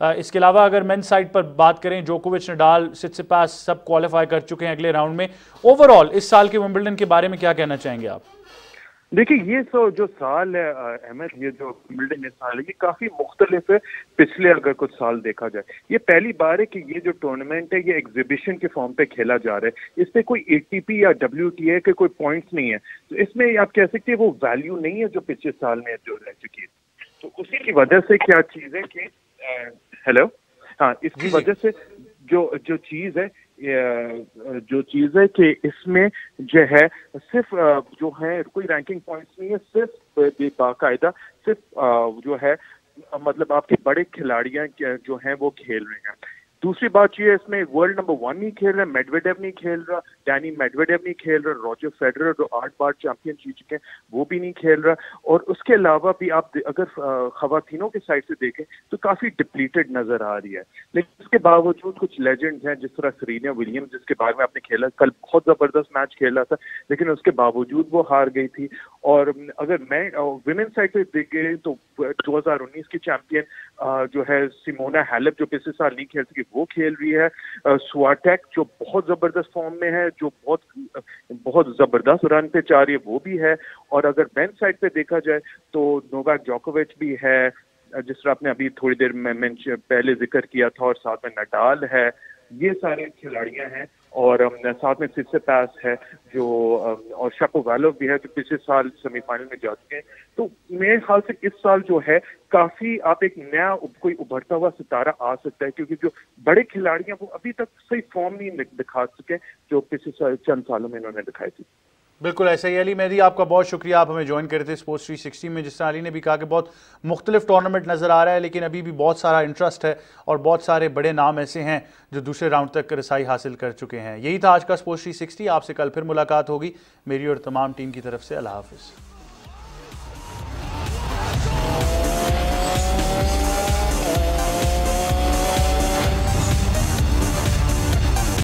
इसके अलावा अगर मेंस साइड पर बात करें, जोकोविच, नडाल, सित्सिपास सब क्वालिफाई कर चुके हैं अगले राउंड में। ओवरऑल इस साल के विंबलडन के बारे में क्या कहना चाहेंगे आप? देखिए, ये जो साल है अहमद, ये जो विंबलडन साल है ये काफी मुख्तलिफ है पिछले अगर कुछ साल देखा जाए। ये पहली बार है कि ये जो टूर्नामेंट है ये एग्जीबिशन के फॉर्म पे खेला जा रहा है। इस पे कोई ATP या WTA के कोई पॉइंट्स नहीं है, तो इसमें आप कह सकते हैं वो वैल्यू नहीं है जो पिछले साल में जो रह चुकी है। तो उसी की वजह से क्या चीज है कि हेलो, हाँ, इसकी वजह से जो चीज है कि इसमें जो है सिर्फ जो है कोई रैंकिंग पॉइंट्स नहीं है, सिर्फ बाकायदा सिर्फ जो है मतलब आपके बड़े खिलाड़ियां जो हैं वो खेल रहे हैं। दूसरी बात ये है, इसमें वर्ल्ड नंबर 1 नहीं खेल रहा, मेडवेडेव नहीं खेल रहा, डैनी मेडवेडेव नहीं खेल रहा, रॉजर फेडरर जो 8 बार चैंपियन जीत चुके हैं वो भी नहीं खेल रहा। और उसके अलावा भी आप अगर खवातीनों के साइड से देखें तो काफी डिप्लीटेड नजर आ रही है। लेकिन उसके बावजूद कुछ लेजेंड्स हैं, जिस तरह सरीना विलियम्स, जिसके बारे में आपने खेला, कल बहुत जबरदस्त मैच खेला था, लेकिन उसके बावजूद वो हार गई थी। और अगर मैं विमेन साइड पे देखें तो 2019 की चैंपियन जो है सिमोना हैलेप, जो पिछले साल नहीं खेल सकी, वो खेल रही है। स्वाटेक जो बहुत जबरदस्त फॉर्म में है, जो बहुत जबरदस्त रन पे जा रही है, वो भी है। और अगर मेन साइड पे देखा जाए तो नोवाक जोकोविच भी है, जिस तरह आपने अभी थोड़ी देर में पहले जिक्र किया था, और साथ में नडाल है। ये सारे खिलाड़ियां हैं, और साथ में सित्सिपास है जो और शापोवालोव भी है जो पिछले साल सेमीफाइनल में जा चुके हैं। तो मेरे ख्याल से इस साल जो है काफी आप एक नया कोई उभरता हुआ सितारा आ सकता है, क्योंकि जो बड़े खिलाड़ी हैं वो अभी तक सही फॉर्म नहीं दिखा सके जो पिछले चंद सालों में इन्होंने दिखाई थी। बिल्कुल ऐसा ही। अली मेहदी, आपका बहुत शुक्रिया, आप हमें ज्वाइन करे थे स्पोर्ट्स 360 में। जिस तरह अली ने भी कहा कि बहुत मुख्तलिफ टूर्नामेंट नज़र आ रहा है, लेकिन अभी भी बहुत सारा इंटरेस्ट है और बहुत सारे बड़े नाम ऐसे हैं जो दूसरे राउंड तक रसाई हासिल कर चुके हैं। यही था आज का स्पोर्ट्स 360। आपसे कल फिर मुलाकात होगी। मेरी और तमाम टीम की तरफ से अल्लाह हाफिज़।